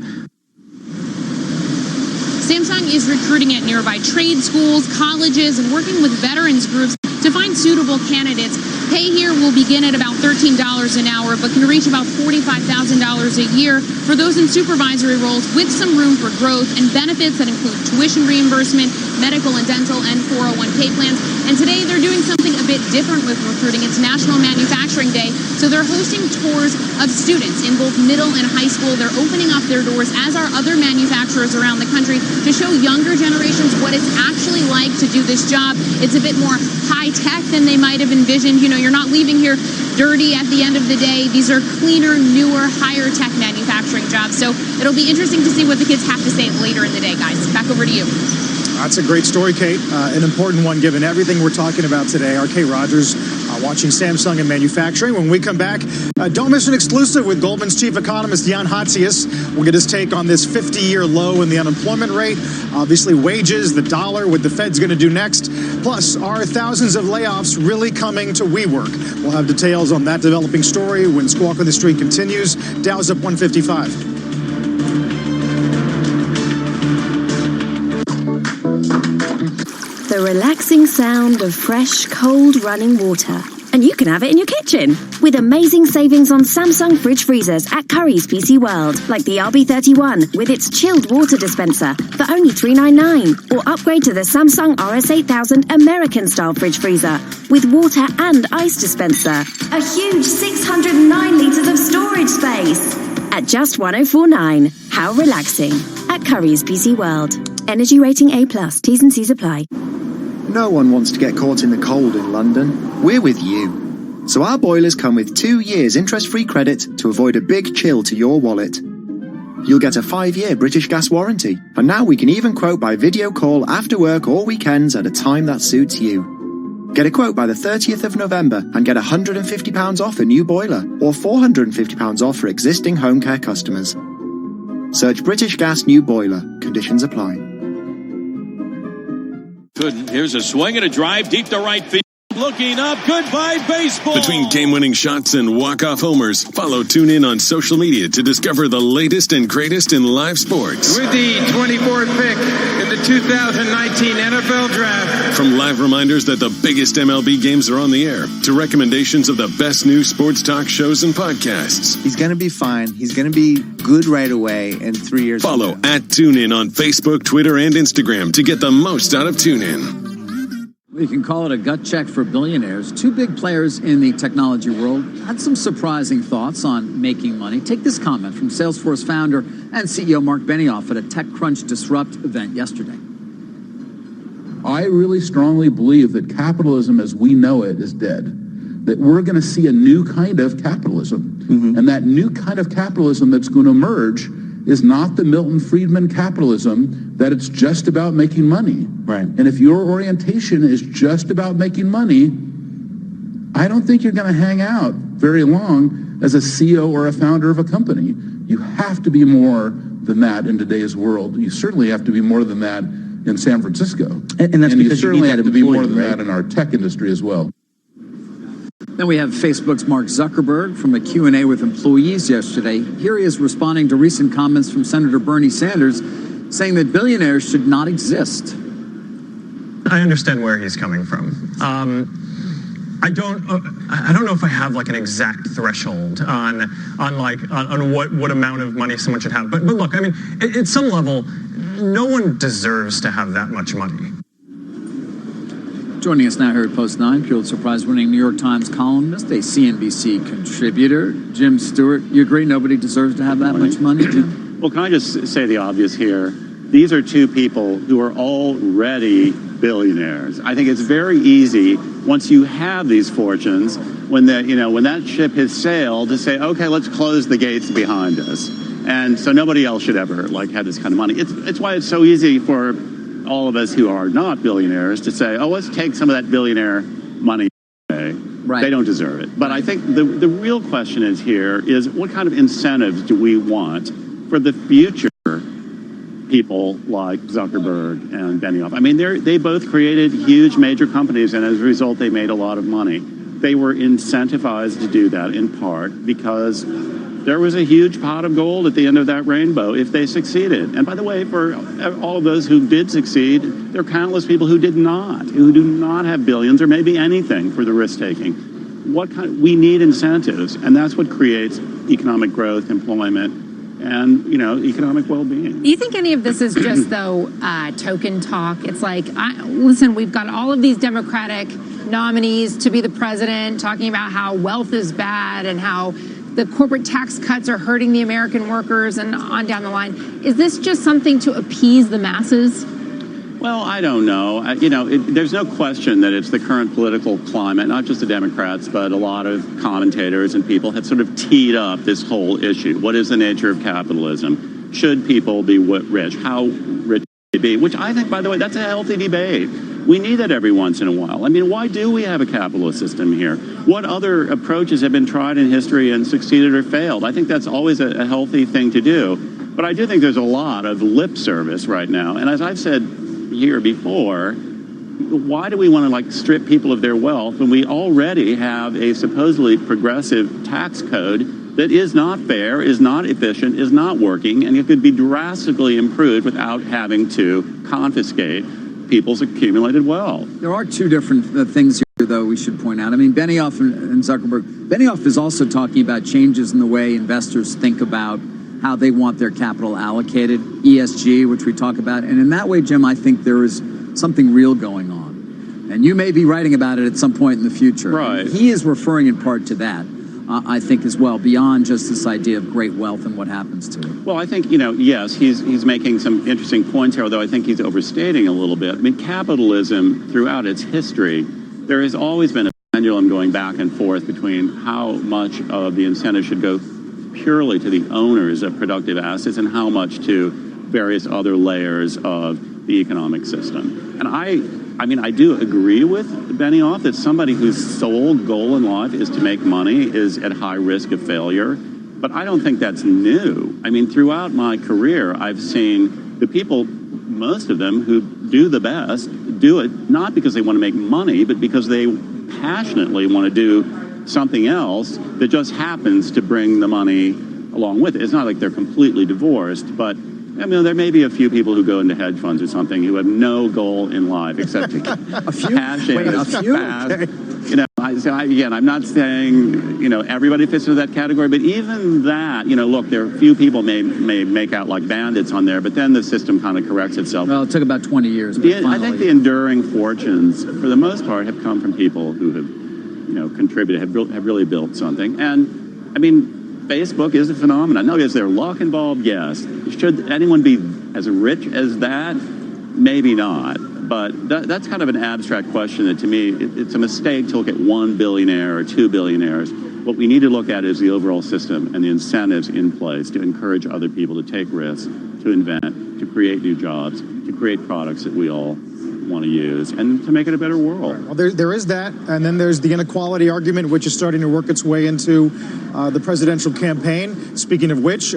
Samsung is recruiting at nearby trade schools, colleges, and working with veterans groups to find suitable candidates. Pay here will begin at about $13 an hour, but can reach about $45,000 a year for those in supervisory roles, with some room for growth and benefits that include tuition reimbursement, medical and dental, and 401k plans. And today they're doing something a bit different with recruiting. It's National Manufacturing Day, so they're hosting tours of students in both middle and high school. They're opening up their doors, as are other manufacturers around the country, to show younger generations what it's actually like to do this job. It's a bit more high-tech than they might have envisioned. You know, you're not leaving here dirty at the end of the day. These are cleaner, newer, higher-tech manufacturing jobs. So it'll be interesting to see what the kids have to say later in the day, guys. Back over to you. That's a great story, Kate. An important one given everything we're talking about today. Our Kate Rogers watching Samsung and manufacturing. When we come back, don't miss an exclusive with Goldman's chief economist, Jan Hatzius. We'll get his take on this 50-year low in the unemployment rate. Obviously, wages, the dollar, what the Fed's going to do next. Plus, are thousands of layoffs really coming to WeWork? We'll have details on that developing story when Squawk on the Street continues. Dow's up 155. The relaxing sound of fresh, cold running water. And you can have it in your kitchen. With amazing savings on Samsung fridge freezers at Currys PC World. Like the RB31 with its chilled water dispenser for only $399. Or upgrade to the Samsung RS8000 American-style fridge freezer with water and ice dispenser. A huge 609 litres of storage space. At just $1,049. How relaxing. At Currys PC World. Energy rating A+. T's and C's apply. No one wants to get caught in the cold in London. We're with you. So our boilers come with 2 years interest-free credit to avoid a big chill to your wallet. You'll get a 5-year British Gas warranty. And now we can even quote by video call after work or weekends at a time that suits you. Get a quote by the 30th of November and get £150 off a new boiler or £450 off for existing home care customers. Search British Gas New Boiler. Conditions apply. Couldn't. Here's a swing and a drive deep to right field. Looking up. Goodbye, baseball. Between game-winning shots and walk-off homers, follow TuneIn on social media to discover the latest and greatest in live sports. With the 24th pick in the 2019 NFL Draft. From live reminders that the biggest MLB games are on the air, to recommendations of the best new sports talk shows and podcasts. He's going to be fine. He's going to be good right away in 3 years. Follow at TuneIn on Facebook, Twitter, and Instagram to get the most out of TuneIn. You can call it a gut check for billionaires. Two big players in the technology world had some surprising thoughts on making money. Take this comment from Salesforce founder and CEO Mark Benioff at a TechCrunch Disrupt event yesterday. I really strongly believe that capitalism as we know it is dead. That we're going to see a new kind of capitalism. Mm-hmm. And that new kind of capitalism that's going to emerge is not the Milton Friedman capitalism that it's just about making money. Right. And if your orientation is just about making money, I don't think you're going to hang out very long as a CEO or a founder of a company. You have to be more than that in today's world. You certainly have to be more than that in San Francisco. And that's because you certainly have to be more than right? that in our tech industry as well. Then we have Facebook's Mark Zuckerberg from a Q&A with employees yesterday. Here he is responding to recent comments from Senator Bernie Sanders saying that billionaires should not exist. I understand where he's coming from. I don't know if I have like an exact threshold on what amount of money someone should have. But look, I mean, at some level, no one deserves to have that much money. Joining us now here at Post 9, Pulitzer Prize-winning New York Times columnist, a CNBC contributor, Jim Stewart. You agree nobody deserves to have that much money, Jim? Well, can I just say the obvious here? These are two people who are already billionaires. I think it's very easy once you have these fortunes, when that ship has sailed, to say, okay, let's close the gates behind us, and so nobody else should ever have this kind of money. It's why it's so easy for all of us who are not billionaires to say, oh, let's take some of that billionaire money away. Right. They don't deserve it. But I think the real question is what kind of incentives do we want for the future people like Zuckerberg and Benioff? I mean, they both created huge major companies, and as a result, they made a lot of money. They were incentivized to do that in part because there was a huge pot of gold at the end of that rainbow if they succeeded. And by the way, for all of those who did succeed, there are countless people who did not, who do not have billions or maybe anything for the risk-taking. We need incentives, and that's what creates economic growth, employment, and economic well-being. Do you think any of this is just though token talk? It's like, listen, we've got all of these Democratic nominees to be the president talking about how wealth is bad and how the corporate tax cuts are hurting the American workers and on down the line. Is this just something to appease the masses? Well, I don't know. There's no question that it's the current political climate, not just the Democrats, but a lot of commentators and people have sort of teed up this whole issue. What is the nature of capitalism? Should people be rich? How rich should they be? Which I think, by the way, that's a healthy debate. We need that every once in a while. I mean, why do we have a capitalist system here? What other approaches have been tried in history and succeeded or failed? I think that's always a healthy thing to do. But I do think there's a lot of lip service right now. And as I've said here before, why do we want to strip people of their wealth when we already have a supposedly progressive tax code that is not fair, is not efficient, is not working, and it could be drastically improved without having to confiscate people's accumulated wealth? There are two different things here, though, we should point out. I mean, Benioff and Zuckerberg. Benioff is also talking about changes in the way investors think about how they want their capital allocated, ESG, which we talk about. And in that way, Jim, I think there is something real going on. And you may be writing about it at some point in the future. Right. And he is referring in part to that, I think, as well, beyond just this idea of great wealth and what happens to it. Well, I think, yes, he's making some interesting points here, although I think he's overstating a little bit. I mean, capitalism, throughout its history, there has always been a pendulum going back and forth between how much of the incentive should go purely to the owners of productive assets and how much to various other layers of the economic system. And I do agree with Benioff that somebody whose sole goal in life is to make money is at high risk of failure. But I don't think that's new. I mean, throughout my career, I've seen the people, most of them, who do the best, do it not because they want to make money, but because they passionately want to do something else that just happens to bring the money along with it. It's not like they're completely divorced, but there may be a few people who go into hedge funds or something who have no goal in life except to cash in as fast. Okay. I'm not saying, everybody fits into that category, but even that, look, there are a few people may make out like bandits on there, but then the system kind of corrects itself. Well, it took about 20 years. I think the enduring fortunes, for the most part, have come from people who have contributed, have really built something. And, I mean, Facebook is a phenomenon. Now, is there luck involved? Yes. Should anyone be as rich as that? Maybe not. But that's kind of an abstract question that, to me, it's a mistake to look at one billionaire or two billionaires. What we need to look at is the overall system and the incentives in place to encourage other people to take risks, to invent, to create new jobs, to create products that we all want to use, and to make it a better world. Well, there is that, and then there's the inequality argument, which is starting to work its way into the presidential campaign. Speaking of which,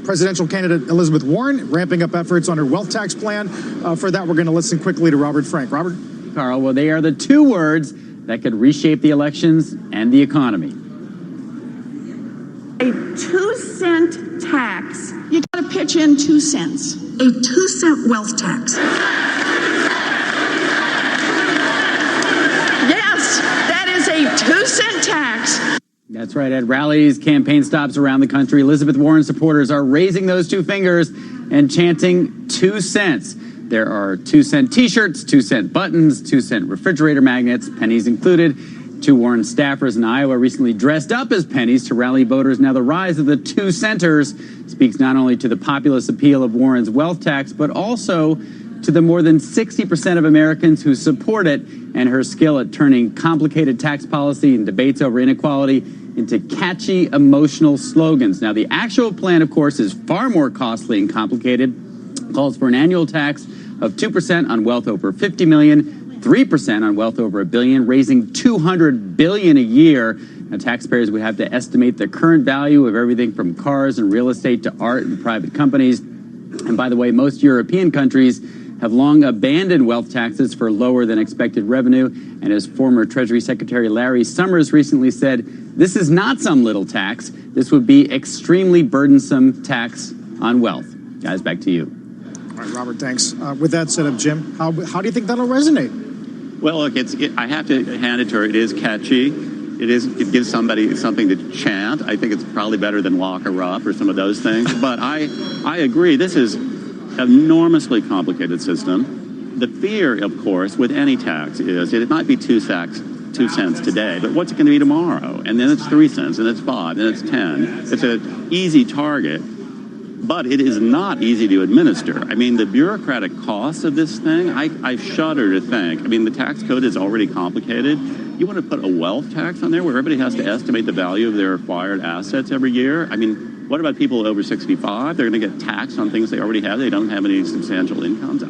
presidential candidate Elizabeth Warren ramping up efforts on her wealth tax plan. For that, we're going to listen quickly to Robert Frank. Robert? Carl, well, they are the two words that could reshape the elections and the economy. A 2-cent tax. You got to pitch in 2 cents. A 2-cent wealth tax. That's right. At rallies, campaign stops around the country, Elizabeth Warren supporters are raising those two fingers and chanting 2 cents. There are 2-cent T-shirts, 2-cent buttons, 2-cent refrigerator magnets, pennies included. 2 Warren staffers in Iowa recently dressed up as pennies to rally voters. Now, the rise of the 2 centers speaks not only to the populist appeal of Warren's wealth tax, but also to the more than 60% of Americans who support it and her skill at turning complicated tax policy and debates over inequality into catchy, emotional slogans. Now, the actual plan, of course, is far more costly and complicated. It calls for an annual tax of 2% on wealth over $50 million, 3% on wealth over $1 billion, raising $200 billion a year. Now, taxpayers would have to estimate the current value of everything from cars and real estate to art and private companies. And by the way, most European countries have long abandoned wealth taxes for lower than expected revenue. And as former Treasury Secretary Larry Summers recently said, this is not some little tax. This would be extremely burdensome tax on wealth. Guys, back to you. All right, Robert, thanks. With that set up, Jim, how do you think that'll resonate? Well, look, I have to hand it to her. It is catchy. It gives somebody something to chant. I think it's probably better than lock her up or some of those things. But I agree. This is an enormously complicated system. The fear, of course, with any tax is it might be 2 cents today, but what's it going to be tomorrow? And then it's 3 cents, and it's 5, and it's 10. It's an easy target, but it is not easy to administer. I mean, the bureaucratic cost of this thing, I shudder to think. I mean, the tax code is already complicated. You want to put a wealth tax on there where everybody has to estimate the value of their acquired assets every year? I mean, what about people over 65? They're going to get taxed on things they already have. They don't have any substantial incomes.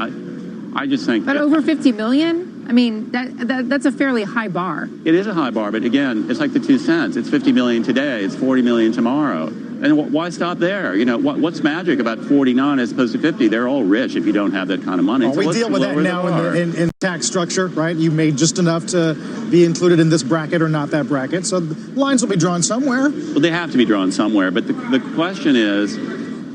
I just think... But over 50 million? I mean, that's a fairly high bar. It is a high bar, but again, it's like the 2 cents. It's 50 million today. It's 40 million tomorrow. And why stop there? You know, what's magic about 49 as opposed to 50? They're all rich if you don't have that kind of money. Well, so we deal with that now in tax structure, right? You made just enough to be included in this bracket or not that bracket. So the lines will be drawn somewhere. Well, they have to be drawn somewhere. But the question is,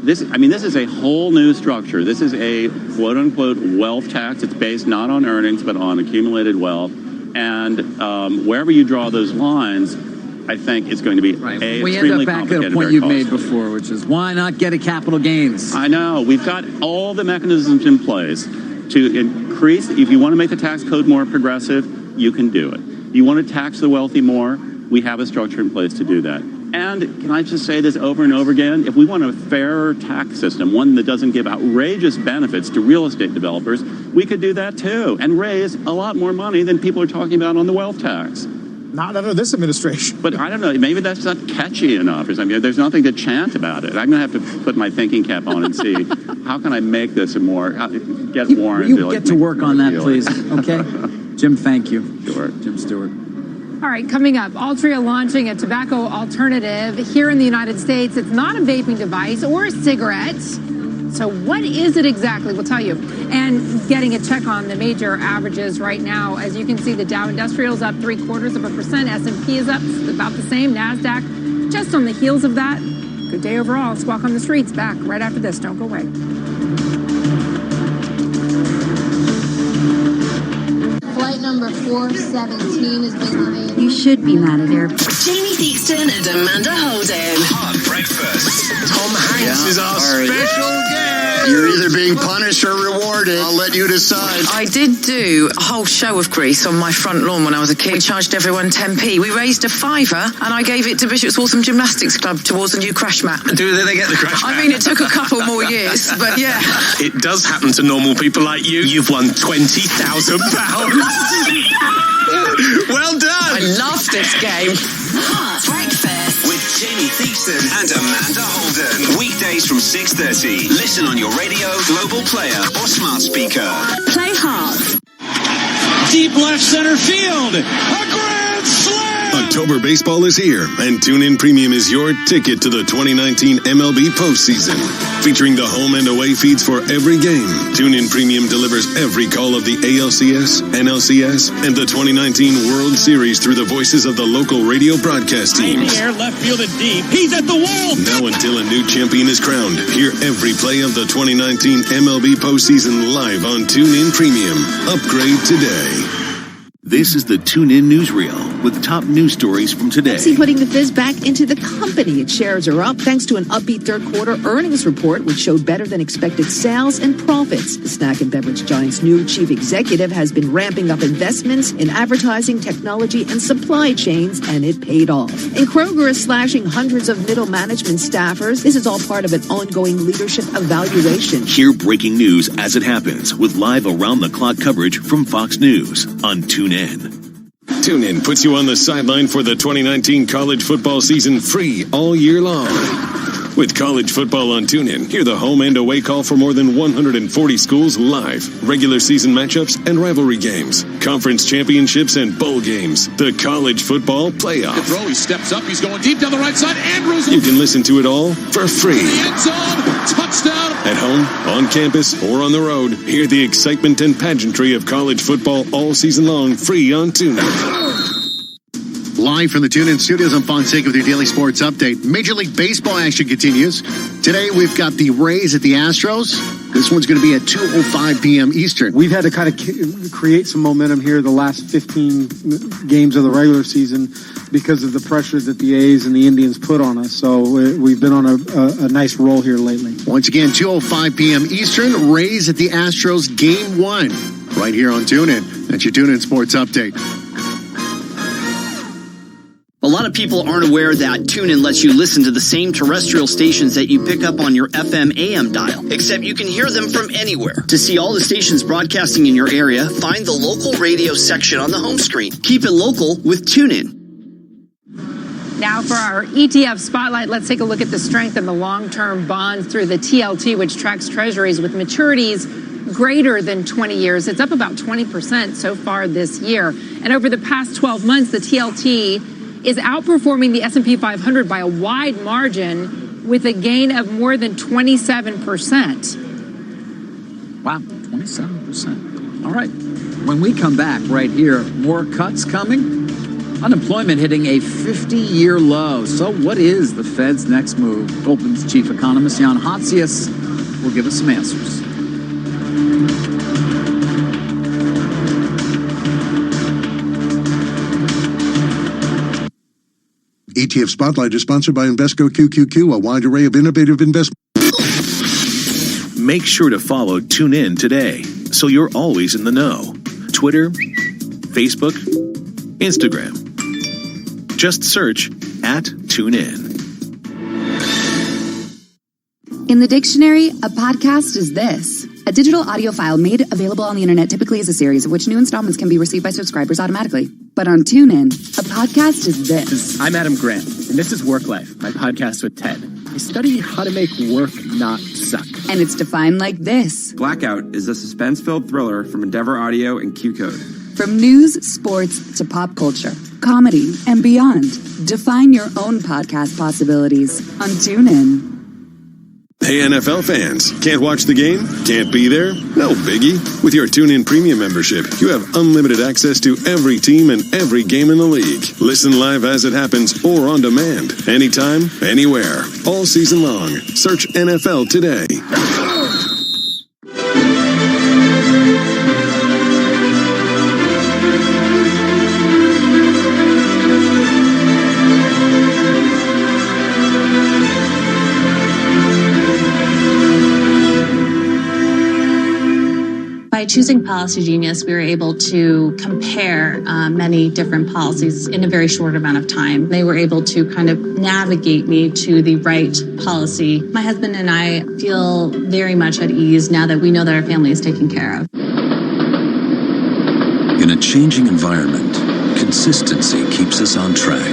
this is a whole new structure. This is a quote-unquote wealth tax. It's based not on earnings, but on accumulated wealth. And wherever you draw those lines, I think it's going to be We end up back at a point you've made before, which is why not get a capital gains? I know. We've got all the mechanisms in place to increase. If you want to make the tax code more progressive, you can do it. You want to tax the wealthy more, we have a structure in place to do that. And can I just say this over and over again? If we want a fairer tax system, one that doesn't give outrageous benefits to real estate developers, we could do that too and raise a lot more money than people are talking about on the wealth tax. Not under this administration. But I don't know, maybe that's not catchy enough or something. There's nothing to chant about it. I'm going to have to put my thinking cap on and see how can I make this a more, get Warren You get to work on that, please, okay? Jim, thank you. Sure. Jim Stewart. All right, coming up, Altria launching a tobacco alternative here in the United States. It's not a vaping device or a cigarette. So what is it exactly? We'll tell you. And getting a check on the major averages right now. As you can see, the Dow Industrial's up 0.75%. S&P is up about the same. NASDAQ just on the heels of that. Good day overall. Squawk on the Streets back right after this. Don't go away. Flight number 417 has been delayed. You should be mad at her. Jamie Theakston and Amanda Holden. Hot breakfast. Tom Hanks is our special guest. You're either being punished or rewarded. I'll let you decide. I did do a whole show of grease on my front lawn when I was a kid. We charged everyone 10p. We raised a fiver and I gave it to Bishop's Waltham Gymnastics Club towards a new crash mat. Do they get the crash mat? I mean, it took a couple more years, but yeah. It does happen to normal people like you. You've won £20,000. Well done. I love this game. Hot breakfast with Jamie Theakston and Amanda Holden. Weekdays from 6:30. Listen on your radio, global player, or smart speaker. Play hard. Deep left center field. A grand slam. October baseball is here, and TuneIn Premium is your ticket to the 2019 MLB postseason. Featuring the home and away feeds for every game, TuneIn Premium delivers every call of the ALCS, NLCS, and the 2019 World Series through the voices of the local radio broadcast teams. In the air, left field and deep. He's at the wall. Now until a new champion is crowned, hear every play of the 2019 MLB postseason live on TuneIn Premium. Upgrade today. This is the Tune In Newsreel with top news stories from today. Pepsi putting the fizz back into the company. Its shares are up thanks to an upbeat third quarter earnings report, which showed better than expected sales and profits. The snack and beverage giant's new chief executive has been ramping up investments in advertising, technology, and supply chains, and it paid off. And Kroger is slashing hundreds of middle management staffers. This is all part of an ongoing leadership evaluation. Hear breaking news as it happens with live around-the-clock coverage from Fox News on TuneIn. TuneIn puts you on the sideline for the 2019 college football season free all year long. With college football on TuneIn, hear the home and away call for more than 140 schools live, regular season matchups and rivalry games, conference championships and bowl games, the college football playoff. The throw, he steps up, he's going deep down the right side. Andrews. You can listen to it all for free. The end zone, touchdown. At home, on campus, or on the road, hear the excitement and pageantry of college football all season long free on TuneIn. Live from the TuneIn Studios, I'm Fonseca with your daily sports update. Major League Baseball action continues. Today we've got the Rays at the Astros. This one's going to be at 2:05 p.m. Eastern. We've had to kind of create some momentum here the last 15 games of the regular season because of the pressure that the A's and the Indians put on us. So we've been on a nice roll here lately. Once again, 2:05 p.m. Eastern, Rays at the Astros, Game 1, right here on TuneIn. That's your TuneIn Sports Update. A lot of people aren't aware that TuneIn lets you listen to the same terrestrial stations that you pick up on your FM AM dial, except you can hear them from anywhere. To see all the stations broadcasting in your area, find the local radio section on the home screen. Keep it local with TuneIn. Now for our ETF spotlight, let's take a look at the strength of the long-term bonds through the TLT, which tracks treasuries with maturities greater than 20 years. It's up about 20% so far this year. And over the past 12 months, the TLT is outperforming the S&P 500 by a wide margin with a gain of more than 27%. Wow, 27%. All right. When we come back right here, more cuts coming. Unemployment hitting a 50-year low. So what is the Fed's next move? Goldman's chief economist, Jan Hatzius, will give us some answers. ETF Spotlight is sponsored by Invesco QQQ, a wide array of innovative investment. Make sure to follow TuneIn today so you're always in the know. Twitter, Facebook, Instagram. Just search @TuneIn. In the dictionary, a podcast is this: a digital audio file made available on the internet, typically as a series, of which new installments can be received by subscribers automatically. But on TuneIn, a podcast is this. I'm Adam Grant, and this is Work Life, my podcast with Ted. I study how to make work not suck. And it's defined like this. Blackout is a suspense-filled thriller from Endeavor Audio and Q-Code. From news, sports, to pop culture, comedy, and beyond. Define your own podcast possibilities on TuneIn. Hey, NFL fans, can't watch the game? Can't be there? No biggie. With your TuneIn Premium membership, you have unlimited access to every team and every game in the league. Listen live as it happens or on demand. Anytime, anywhere. All season long. Search NFL today. By choosing Policy Genius, we were able to compare many different policies in a very short amount of time. They were able to kind of navigate me to the right policy. My husband and I feel very much at ease now that we know that our family is taken care of. In a changing environment, consistency keeps us on track.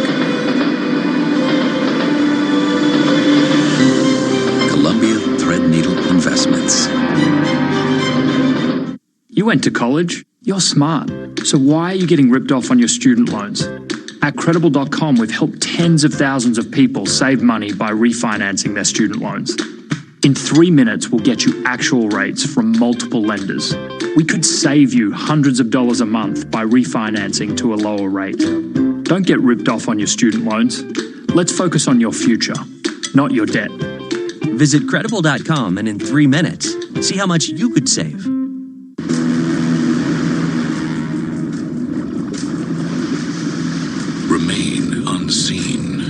Columbia Threadneedle Investments. You went to college, you're smart. So why are you getting ripped off on your student loans? At Credible.com, we've helped tens of thousands of people save money by refinancing their student loans. In 3 minutes, we'll get you actual rates from multiple lenders. We could save you hundreds of dollars a month by refinancing to a lower rate. Don't get ripped off on your student loans. Let's focus on your future, not your debt. Visit Credible.com and in 3 minutes, see how much you could save. remain unseen.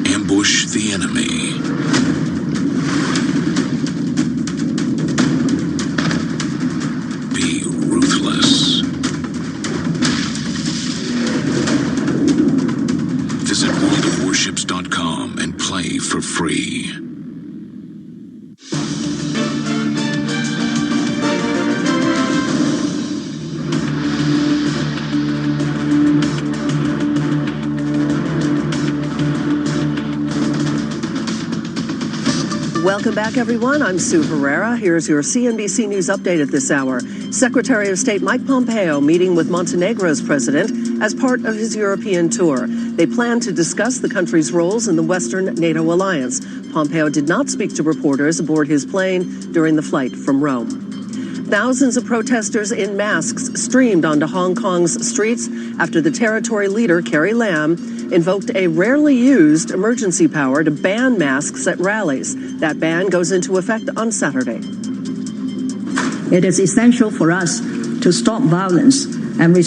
Ambush the enemy. Be ruthless. Visit worldofwarships.com and play for free. Welcome back, everyone. I'm Sue Herrera. Here's your CNBC News update at this hour. Secretary of State Mike Pompeo meeting with Montenegro's president as part of his European tour. They plan to discuss the country's roles in the Western NATO alliance. Pompeo did not speak to reporters aboard his plane during the flight from Rome. Thousands of protesters in masks streamed onto Hong Kong's streets after the territory leader, Carrie Lam, invoked a rarely used emergency power to ban masks at rallies. That ban goes into effect on Saturday. It is essential for us to stop violence and restore